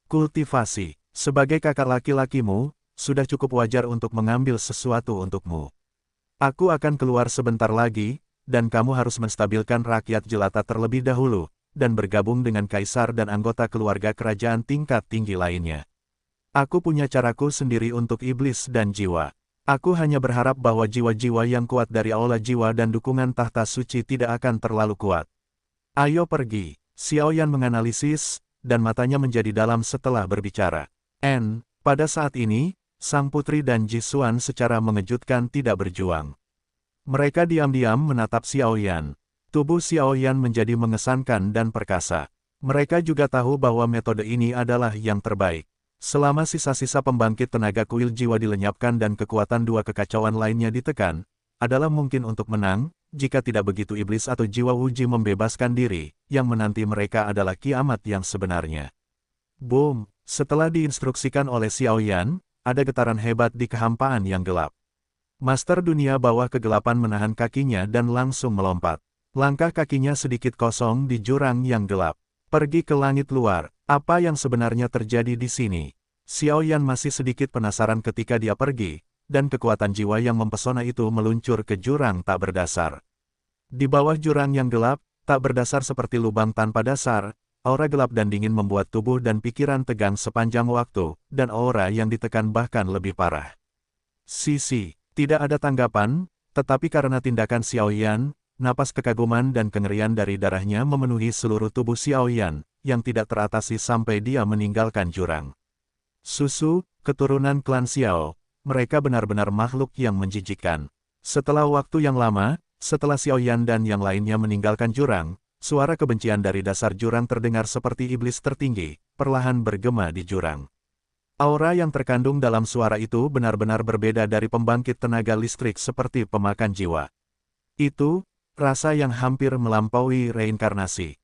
kultivasi. Sebagai kakak laki-lakimu, sudah cukup wajar untuk mengambil sesuatu untukmu. Aku akan keluar sebentar lagi, dan kamu harus menstabilkan rakyat jelata terlebih dahulu, dan bergabung dengan kaisar dan anggota keluarga kerajaan tingkat tinggi lainnya. Aku punya caraku sendiri untuk iblis dan jiwa. Aku hanya berharap bahwa jiwa-jiwa yang kuat dari aula jiwa dan dukungan tahta suci tidak akan terlalu kuat. Ayo pergi. Xiaoyan menganalisis, dan matanya menjadi dalam setelah berbicara. Pada saat ini, sang putri dan Jisuan secara mengejutkan tidak berjuang. Mereka diam-diam menatap Xiaoyan. Tubuh Xiaoyan menjadi mengesankan dan perkasa. Mereka juga tahu bahwa metode ini adalah yang terbaik. Selama sisa-sisa pembangkit tenaga kuil jiwa dilenyapkan dan kekuatan dua kekacauan lainnya ditekan, adalah mungkin untuk menang, jika tidak begitu iblis atau jiwa Wuji membebaskan diri, yang menanti mereka adalah kiamat yang sebenarnya. Boom! Setelah diinstruksikan oleh Xiaoyan, ada getaran hebat di kehampaan yang gelap. Master dunia bawah kegelapan menahan kakinya dan langsung melompat. Langkah kakinya sedikit kosong di jurang yang gelap. Pergi ke langit luar, apa yang sebenarnya terjadi di sini? Xiaoyan masih sedikit penasaran ketika dia pergi, dan kekuatan jiwa yang mempesona itu meluncur ke jurang tak berdasar. Di bawah jurang yang gelap, tak berdasar seperti lubang tanpa dasar, aura gelap dan dingin membuat tubuh dan pikiran tegang sepanjang waktu, dan aura yang ditekan bahkan lebih parah. Sisi, tidak ada tanggapan, tetapi karena tindakan Xiaoyan, napas kekaguman dan kengerian dari darahnya memenuhi seluruh tubuh Xiaoyan, yang tidak teratasi sampai dia meninggalkan jurang. Susu, keturunan klan Xiao, mereka benar-benar makhluk yang menjijikkan. Setelah waktu yang lama, setelah Xiaoyan dan yang lainnya meninggalkan jurang, suara kebencian dari dasar jurang terdengar seperti iblis tertinggi, perlahan bergema di jurang. Aura yang terkandung dalam suara itu benar-benar berbeda dari pembangkit tenaga listrik seperti pemakan jiwa. Itu, rasa yang hampir melampaui reinkarnasi.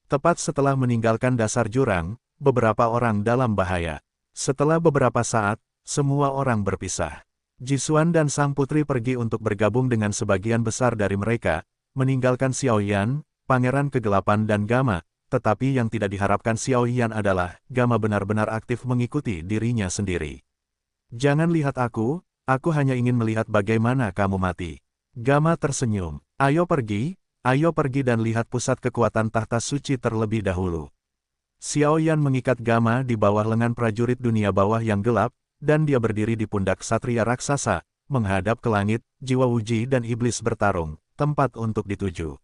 Tepat setelah meninggalkan dasar jurang, beberapa orang dalam bahaya. Setelah beberapa saat, semua orang berpisah. Jisuan dan sang putri pergi untuk bergabung dengan sebagian besar dari mereka, meninggalkan Xiaoyan, pangeran kegelapan dan Gama, tetapi yang tidak diharapkan Xiaoyan adalah, Gama benar-benar aktif mengikuti dirinya sendiri. Jangan lihat aku hanya ingin melihat bagaimana kamu mati. Gama tersenyum. Ayo pergi dan lihat pusat kekuatan tahta suci terlebih dahulu. Xiaoyan mengikat Gama di bawah lengan prajurit dunia bawah yang gelap, dan dia berdiri di pundak satria raksasa, menghadap ke langit, jiwa Wuji dan iblis bertarung, tempat untuk dituju.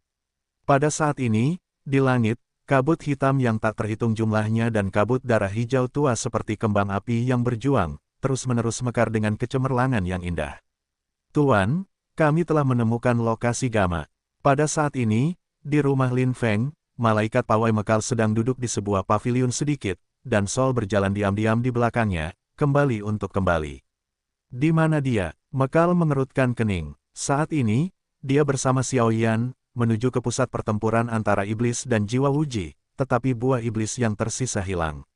Pada saat ini, di langit, kabut hitam yang tak terhitung jumlahnya dan kabut darah hijau tua seperti kembang api yang berjuang, terus-menerus mekar dengan kecemerlangan yang indah. Tuan, kami telah menemukan lokasi Gama. Pada saat ini, di rumah Lin Feng, malaikat pawai Mekal sedang duduk di sebuah paviliun sedikit, dan Sol berjalan diam-diam di belakangnya, kembali untuk kembali. Di mana dia? Mekal mengerutkan kening. Saat ini, dia bersama Xiaoyan, menuju ke pusat pertempuran antara iblis dan jiwa Wuji, tetapi buah iblis yang tersisa hilang.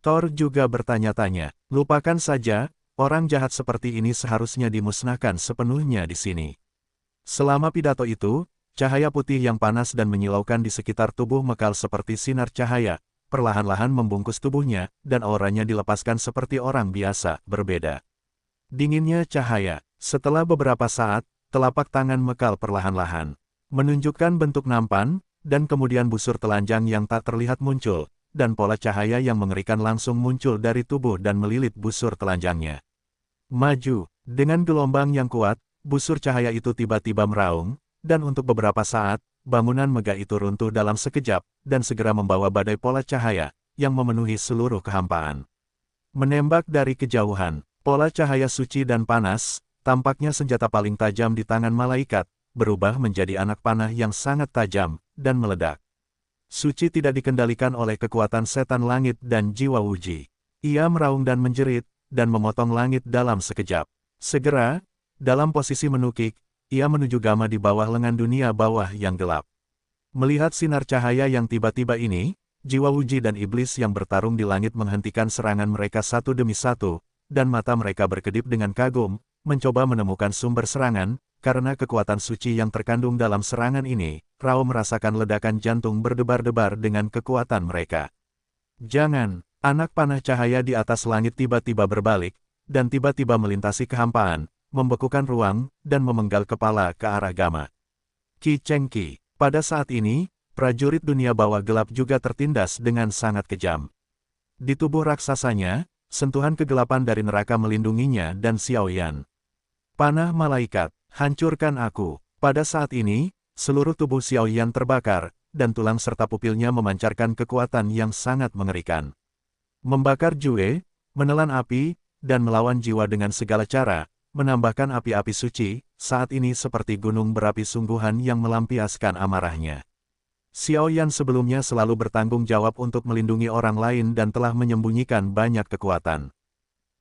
Thor juga bertanya-tanya, lupakan saja, orang jahat seperti ini seharusnya dimusnahkan sepenuhnya di sini. Selama pidato itu, cahaya putih yang panas dan menyilaukan di sekitar tubuh Mekal seperti sinar cahaya, perlahan-lahan membungkus tubuhnya, dan auranya dilepaskan seperti orang biasa, berbeda. Dinginnya cahaya. Setelah beberapa saat, telapak tangan Mekal perlahan-lahan menunjukkan bentuk nampan, dan kemudian busur telanjang yang tak terlihat muncul, dan pola cahaya yang mengerikan langsung muncul dari tubuh dan melilit busur telanjangnya. Maju, dengan gelombang yang kuat, busur cahaya itu tiba-tiba meraung, dan untuk beberapa saat, bangunan megah itu runtuh dalam sekejap, dan segera membawa badai pola cahaya, yang memenuhi seluruh kehampaan. Menembak dari kejauhan, pola cahaya suci dan panas, tampaknya senjata paling tajam di tangan malaikat, berubah menjadi anak panah yang sangat tajam, dan meledak. Suci tidak dikendalikan oleh kekuatan setan langit dan jiwa Wuji. Ia meraung dan menjerit, dan memotong langit dalam sekejap. Segera, dalam posisi menukik, ia menuju Gama di bawah lengan dunia bawah yang gelap. Melihat sinar cahaya yang tiba-tiba ini, jiwa Wuji dan iblis yang bertarung di langit menghentikan serangan mereka satu demi satu, dan mata mereka berkedip dengan kagum, mencoba menemukan sumber serangan, karena kekuatan suci yang terkandung dalam serangan ini, Rao merasakan ledakan jantung berdebar-debar dengan kekuatan mereka. Jangan, anak panah cahaya di atas langit tiba-tiba berbalik, dan tiba-tiba melintasi kehampaan, membekukan ruang, dan memenggal kepala ke arah Gama. Qi Cheng Qi. Pada saat ini, prajurit dunia bawah gelap juga tertindas dengan sangat kejam. Di tubuh raksasanya, sentuhan kegelapan dari neraka melindunginya dan Xiaoyan. Panah malaikat, hancurkan aku. Pada saat ini, seluruh tubuh Xiaoyan terbakar, dan tulang serta pupilnya memancarkan kekuatan yang sangat mengerikan. Membakar Jue, menelan api, dan melawan jiwa dengan segala cara, menambahkan api-api suci, saat ini seperti gunung berapi sungguhan yang melampiaskan amarahnya. Xiaoyan sebelumnya selalu bertanggung jawab untuk melindungi orang lain dan telah menyembunyikan banyak kekuatan.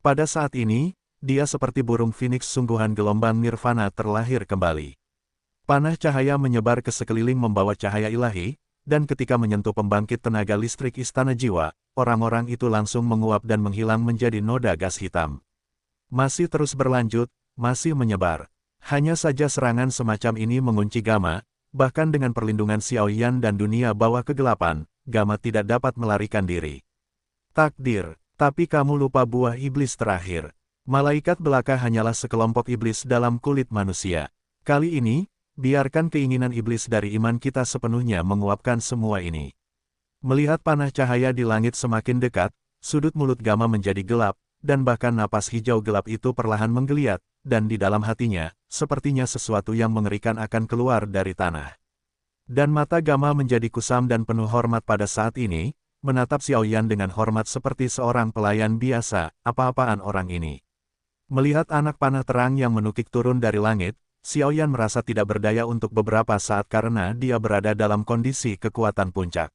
Pada saat ini, dia seperti burung phoenix sungguhan gelombang nirvana terlahir kembali. Panah cahaya menyebar ke sekeliling membawa cahaya ilahi, dan ketika menyentuh pembangkit tenaga listrik istana jiwa, orang-orang itu langsung menguap dan menghilang menjadi noda gas hitam. Masih terus berlanjut, masih menyebar. Hanya saja serangan semacam ini mengunci Gama. Bahkan dengan perlindungan Xiaoyan dan dunia bawah kegelapan, Gama tidak dapat melarikan diri. Takdir, tapi kamu lupa buah iblis terakhir. Malaikat belaka hanyalah sekelompok iblis dalam kulit manusia. Kali ini, biarkan keinginan iblis dari iman kita sepenuhnya menguapkan semua ini. Melihat panah cahaya di langit semakin dekat, sudut mulut Gama menjadi gelap, dan bahkan napas hijau gelap itu perlahan menggeliat, dan di dalam hatinya, sepertinya sesuatu yang mengerikan akan keluar dari tanah. Dan mata Gama menjadi kusam dan penuh hormat pada saat ini, menatap Xiaoyan dengan hormat seperti seorang pelayan biasa, apa-apaan orang ini. Melihat anak panah terang yang menukik turun dari langit, Xiaoyan merasa tidak berdaya untuk beberapa saat karena dia berada dalam kondisi kekuatan puncak.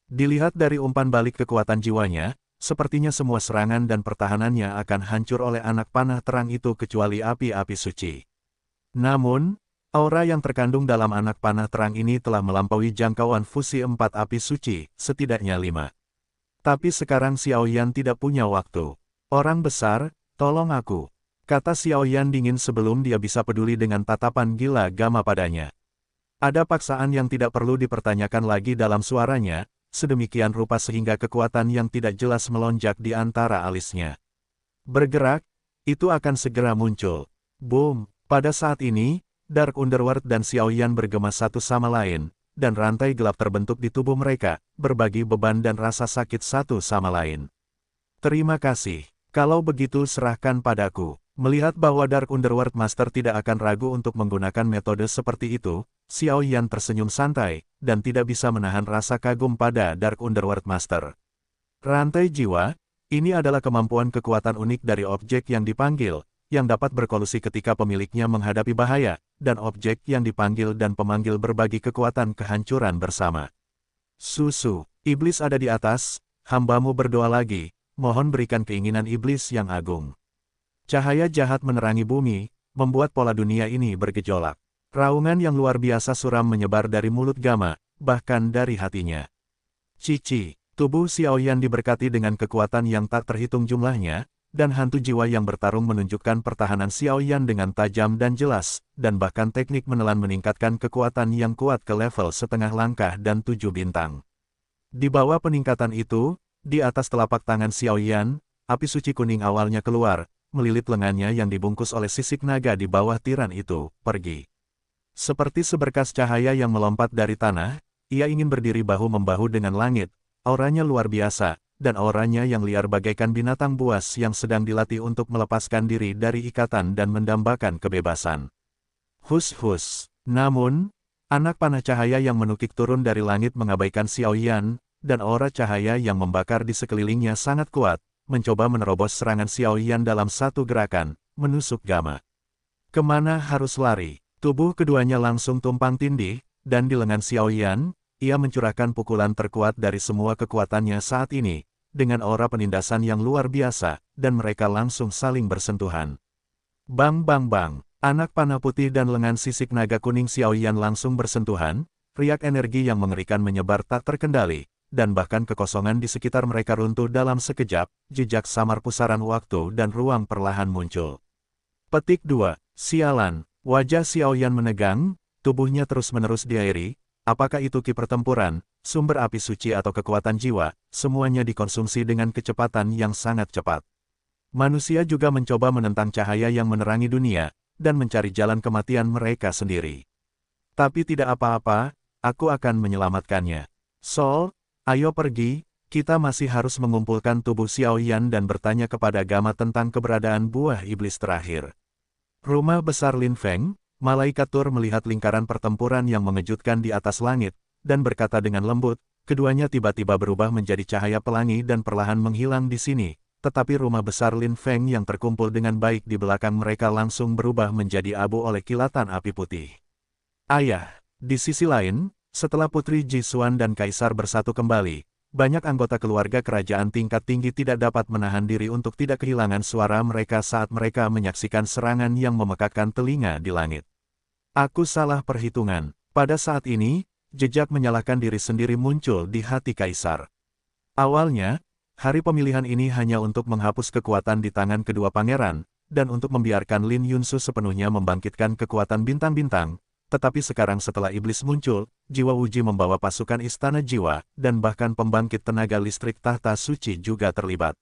Dilihat dari umpan balik kekuatan jiwanya, sepertinya semua serangan dan pertahanannya akan hancur oleh anak panah terang itu kecuali api-api suci. Namun, aura yang terkandung dalam anak panah terang ini telah melampaui jangkauan fusi 4 api suci, setidaknya 5. Tapi sekarang Xiaoyan tidak punya waktu. Orang besar, tolong aku, kata Xiaoyan dingin sebelum dia bisa peduli dengan tatapan gila Gama padanya. Ada paksaan yang tidak perlu dipertanyakan lagi dalam suaranya, sedemikian rupa sehingga kekuatan yang tidak jelas melonjak di antara alisnya. Bergerak, itu akan segera muncul. Boom! Pada saat ini, Dark Underworld dan Xiaoyan bergema satu sama lain, dan rantai gelap terbentuk di tubuh mereka, berbagi beban dan rasa sakit satu sama lain. Terima kasih. Kalau begitu serahkan padaku. Melihat bahwa Dark Underworld Master tidak akan ragu untuk menggunakan metode seperti itu, Xiaoyan tersenyum santai, dan tidak bisa menahan rasa kagum pada Dark Underworld Master. Rantai jiwa, ini adalah kemampuan kekuatan unik dari objek yang dipanggil, yang dapat berkolusi ketika pemiliknya menghadapi bahaya, dan objek yang dipanggil dan pemanggil berbagi kekuatan kehancuran bersama. Susu, iblis ada di atas, hambamu berdoa lagi, mohon berikan keinginan iblis yang agung. Cahaya jahat menerangi bumi, membuat pola dunia ini bergejolak. Raungan yang luar biasa suram menyebar dari mulut Gama, bahkan dari hatinya. Cici, tubuh Xiaoyan diberkati dengan kekuatan yang tak terhitung jumlahnya, dan hantu jiwa yang bertarung menunjukkan pertahanan Xiaoyan dengan tajam dan jelas, dan bahkan teknik menelan meningkatkan kekuatan yang kuat ke level setengah langkah dan 7 bintang. Di bawah peningkatan itu, di atas telapak tangan Xiaoyan, api suci kuning awalnya keluar, melilit lengannya yang dibungkus oleh sisik naga di bawah tiran itu, pergi. Seperti seberkas cahaya yang melompat dari tanah, ia ingin berdiri bahu-membahu dengan langit, auranya luar biasa, dan auranya yang liar bagaikan binatang buas yang sedang dilatih untuk melepaskan diri dari ikatan dan mendambakan kebebasan. Hus-hus. Namun, anak panah cahaya yang menukik turun dari langit mengabaikan Xiaoyan, dan aura cahaya yang membakar di sekelilingnya sangat kuat, mencoba menerobos serangan Xiaoyan dalam satu gerakan, menusuk Gama. Kemana harus lari? Tubuh keduanya langsung tumpang tindih, dan di lengan Xiaoyan, ia mencurahkan pukulan terkuat dari semua kekuatannya saat ini, dengan aura penindasan yang luar biasa, dan mereka langsung saling bersentuhan. Bang bang bang, anak panah putih dan lengan sisik naga kuning Xiaoyan langsung bersentuhan, riak energi yang mengerikan menyebar tak terkendali, dan bahkan kekosongan di sekitar mereka runtuh dalam sekejap, jejak samar pusaran waktu dan ruang perlahan muncul. Petik 2. Sialan, wajah Xiaoyan menegang, tubuhnya terus-menerus diairi, apakah itu ki pertempuran, sumber api suci atau kekuatan jiwa, semuanya dikonsumsi dengan kecepatan yang sangat cepat. Manusia juga mencoba menentang cahaya yang menerangi dunia, dan mencari jalan kematian mereka sendiri. Tapi tidak apa-apa, aku akan menyelamatkannya. Sol, ayo pergi, kita masih harus mengumpulkan tubuh Xiao Yan dan bertanya kepada Gama tentang keberadaan buah iblis terakhir. Rumah besar Lin Feng, malaikat Tur melihat lingkaran pertempuran yang mengejutkan di atas langit, dan berkata dengan lembut, keduanya tiba-tiba berubah menjadi cahaya pelangi dan perlahan menghilang di sini, tetapi rumah besar Lin Feng yang terkumpul dengan baik di belakang mereka langsung berubah menjadi abu oleh kilatan api putih. Ayah, di sisi lain, setelah Putri Jisuan dan Kaisar bersatu kembali, banyak anggota keluarga kerajaan tingkat tinggi tidak dapat menahan diri untuk tidak kehilangan suara mereka saat mereka menyaksikan serangan yang memekakkan telinga di langit. Aku salah perhitungan. Pada saat ini, jejak menyalahkan diri sendiri muncul di hati Kaisar. Awalnya, hari pemilihan ini hanya untuk menghapus kekuatan di tangan kedua pangeran, dan untuk membiarkan Lin Yunsu sepenuhnya membangkitkan kekuatan bintang-bintang. Tetapi sekarang setelah iblis muncul, Jiwa Wuji membawa pasukan istana jiwa, dan bahkan pembangkit tenaga listrik tahta suci juga terlibat.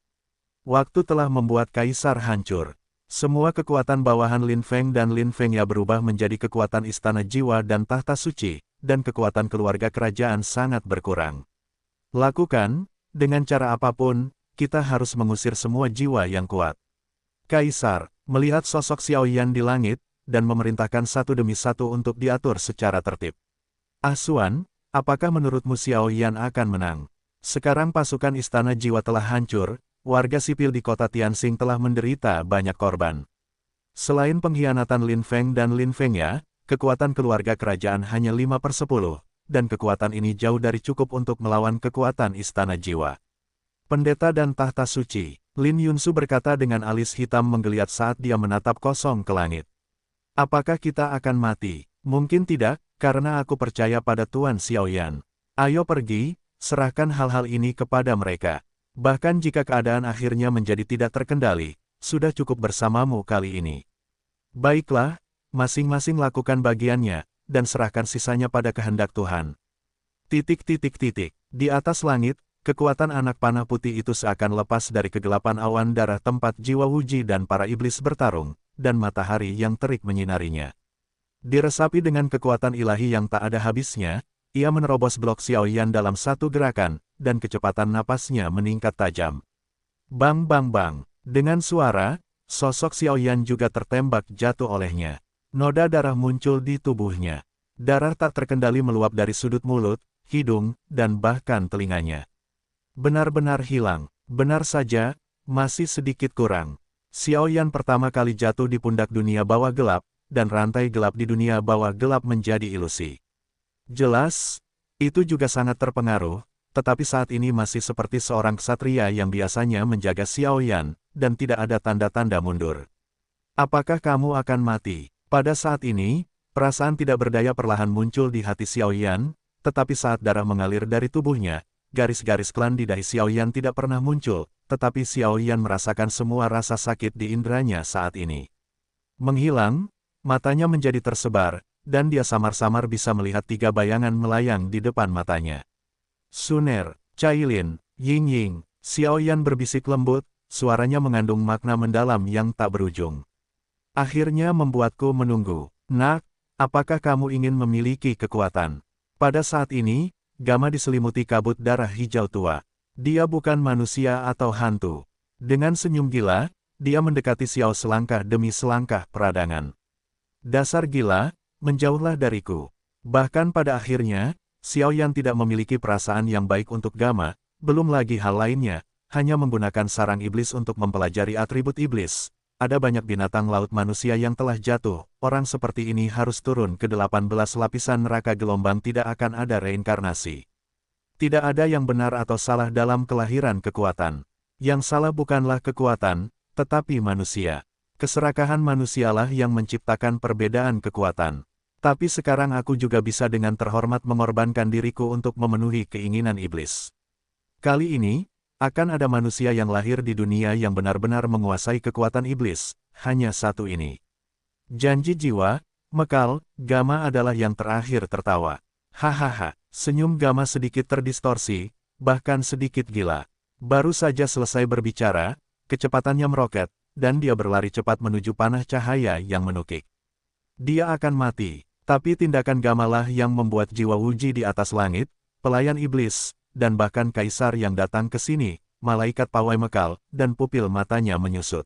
Waktu telah membuat Kaisar hancur. Semua kekuatan bawahan Lin Feng dan Lin Fengya berubah menjadi kekuatan istana jiwa dan tahta suci, dan kekuatan keluarga kerajaan sangat berkurang. Lakukan, dengan cara apapun, kita harus mengusir semua jiwa yang kuat. Kaisar, melihat sosok Xiao Yan di langit, dan memerintahkan satu demi satu untuk diatur secara tertib. Asuan, apakah menurutmu Xiao Yan akan menang? Sekarang pasukan istana jiwa telah hancur, warga sipil di kota Tianxing telah menderita banyak korban. Selain pengkhianatan Lin Feng dan Lin Fengya, kekuatan keluarga kerajaan hanya 5/10, dan kekuatan ini jauh dari cukup untuk melawan kekuatan istana jiwa. Pendeta dan tahta suci, Lin Yunsu berkata dengan alis hitam menggeliat saat dia menatap kosong ke langit. Apakah kita akan mati? Mungkin tidak, karena aku percaya pada Tuan Xiao Yan. Ayo pergi, serahkan hal-hal ini kepada mereka. Bahkan jika keadaan akhirnya menjadi tidak terkendali, sudah cukup bersamamu kali ini. Baiklah, masing-masing lakukan bagiannya, dan serahkan sisanya pada kehendak Tuhan. Di atas langit, kekuatan anak panah putih itu seakan lepas dari kegelapan awan darah tempat Jiwa Wuji dan para iblis bertarung, dan matahari yang terik menyinarinya. Diresapi dengan kekuatan ilahi yang tak ada habisnya, ia menerobos blok Xiao Yan dalam satu gerakan, dan kecepatan napasnya meningkat tajam. Bang bang bang, dengan suara, sosok Xiao Yan juga tertembak jatuh olehnya. Noda darah muncul di tubuhnya. Darah tak terkendali meluap dari sudut mulut, hidung, dan bahkan telinganya. Benar-benar hilang, benar saja, masih sedikit kurang. Xiao Yan pertama kali jatuh di pundak dunia bawah gelap, dan rantai gelap di dunia bawah gelap menjadi ilusi. Jelas, itu juga sangat terpengaruh, tetapi saat ini masih seperti seorang ksatria yang biasanya menjaga Xiao Yan, dan tidak ada tanda-tanda mundur. Apakah kamu akan mati? Pada saat ini, perasaan tidak berdaya perlahan muncul di hati Xiao Yan, tetapi saat darah mengalir dari tubuhnya, garis-garis klan di dahi Xiao Yan tidak pernah muncul, tetapi Xiao Yan merasakan semua rasa sakit di indranya saat ini. Menghilang, matanya menjadi tersebar, dan dia samar-samar bisa melihat 3 bayangan melayang di depan matanya. Suner, Cailin, Ying Ying, Xiao Yan berbisik lembut, suaranya mengandung makna mendalam yang tak berujung. Akhirnya membuatku menunggu. Nak, apakah kamu ingin memiliki kekuatan? Pada saat ini, Gama diselimuti kabut darah hijau tua. Dia bukan manusia atau hantu. Dengan senyum gila, dia mendekati Xiao selangkah demi selangkah peradangan. Dasar gila, menjauhlah dariku. Bahkan pada akhirnya, Xiao Yan tidak memiliki perasaan yang baik untuk Gama, belum lagi hal lainnya, hanya menggunakan sarang iblis untuk mempelajari atribut iblis. Ada banyak binatang laut manusia yang telah jatuh, orang seperti ini harus turun ke 18 lapisan neraka gelombang, tidak akan ada reinkarnasi. Tidak ada yang benar atau salah dalam kelahiran kekuatan. Yang salah bukanlah kekuatan, tetapi manusia. Keserakahan manusialah yang menciptakan perbedaan kekuatan. Tapi sekarang aku juga bisa dengan terhormat mengorbankan diriku untuk memenuhi keinginan iblis. Kali ini, akan ada manusia yang lahir di dunia yang benar-benar menguasai kekuatan iblis, hanya satu ini. Janji jiwa, Mekal, Gama adalah yang terakhir tertawa. Hahaha, senyum Gama sedikit terdistorsi, bahkan sedikit gila. Baru saja selesai berbicara, kecepatannya meroket, dan dia berlari cepat menuju panah cahaya yang menukik. Dia akan mati, tapi tindakan Gamalah yang membuat jiwa Wuji di atas langit, pelayan iblis, dan bahkan kaisar yang datang ke sini, malaikat pawai mekal, dan pupil matanya menyusut.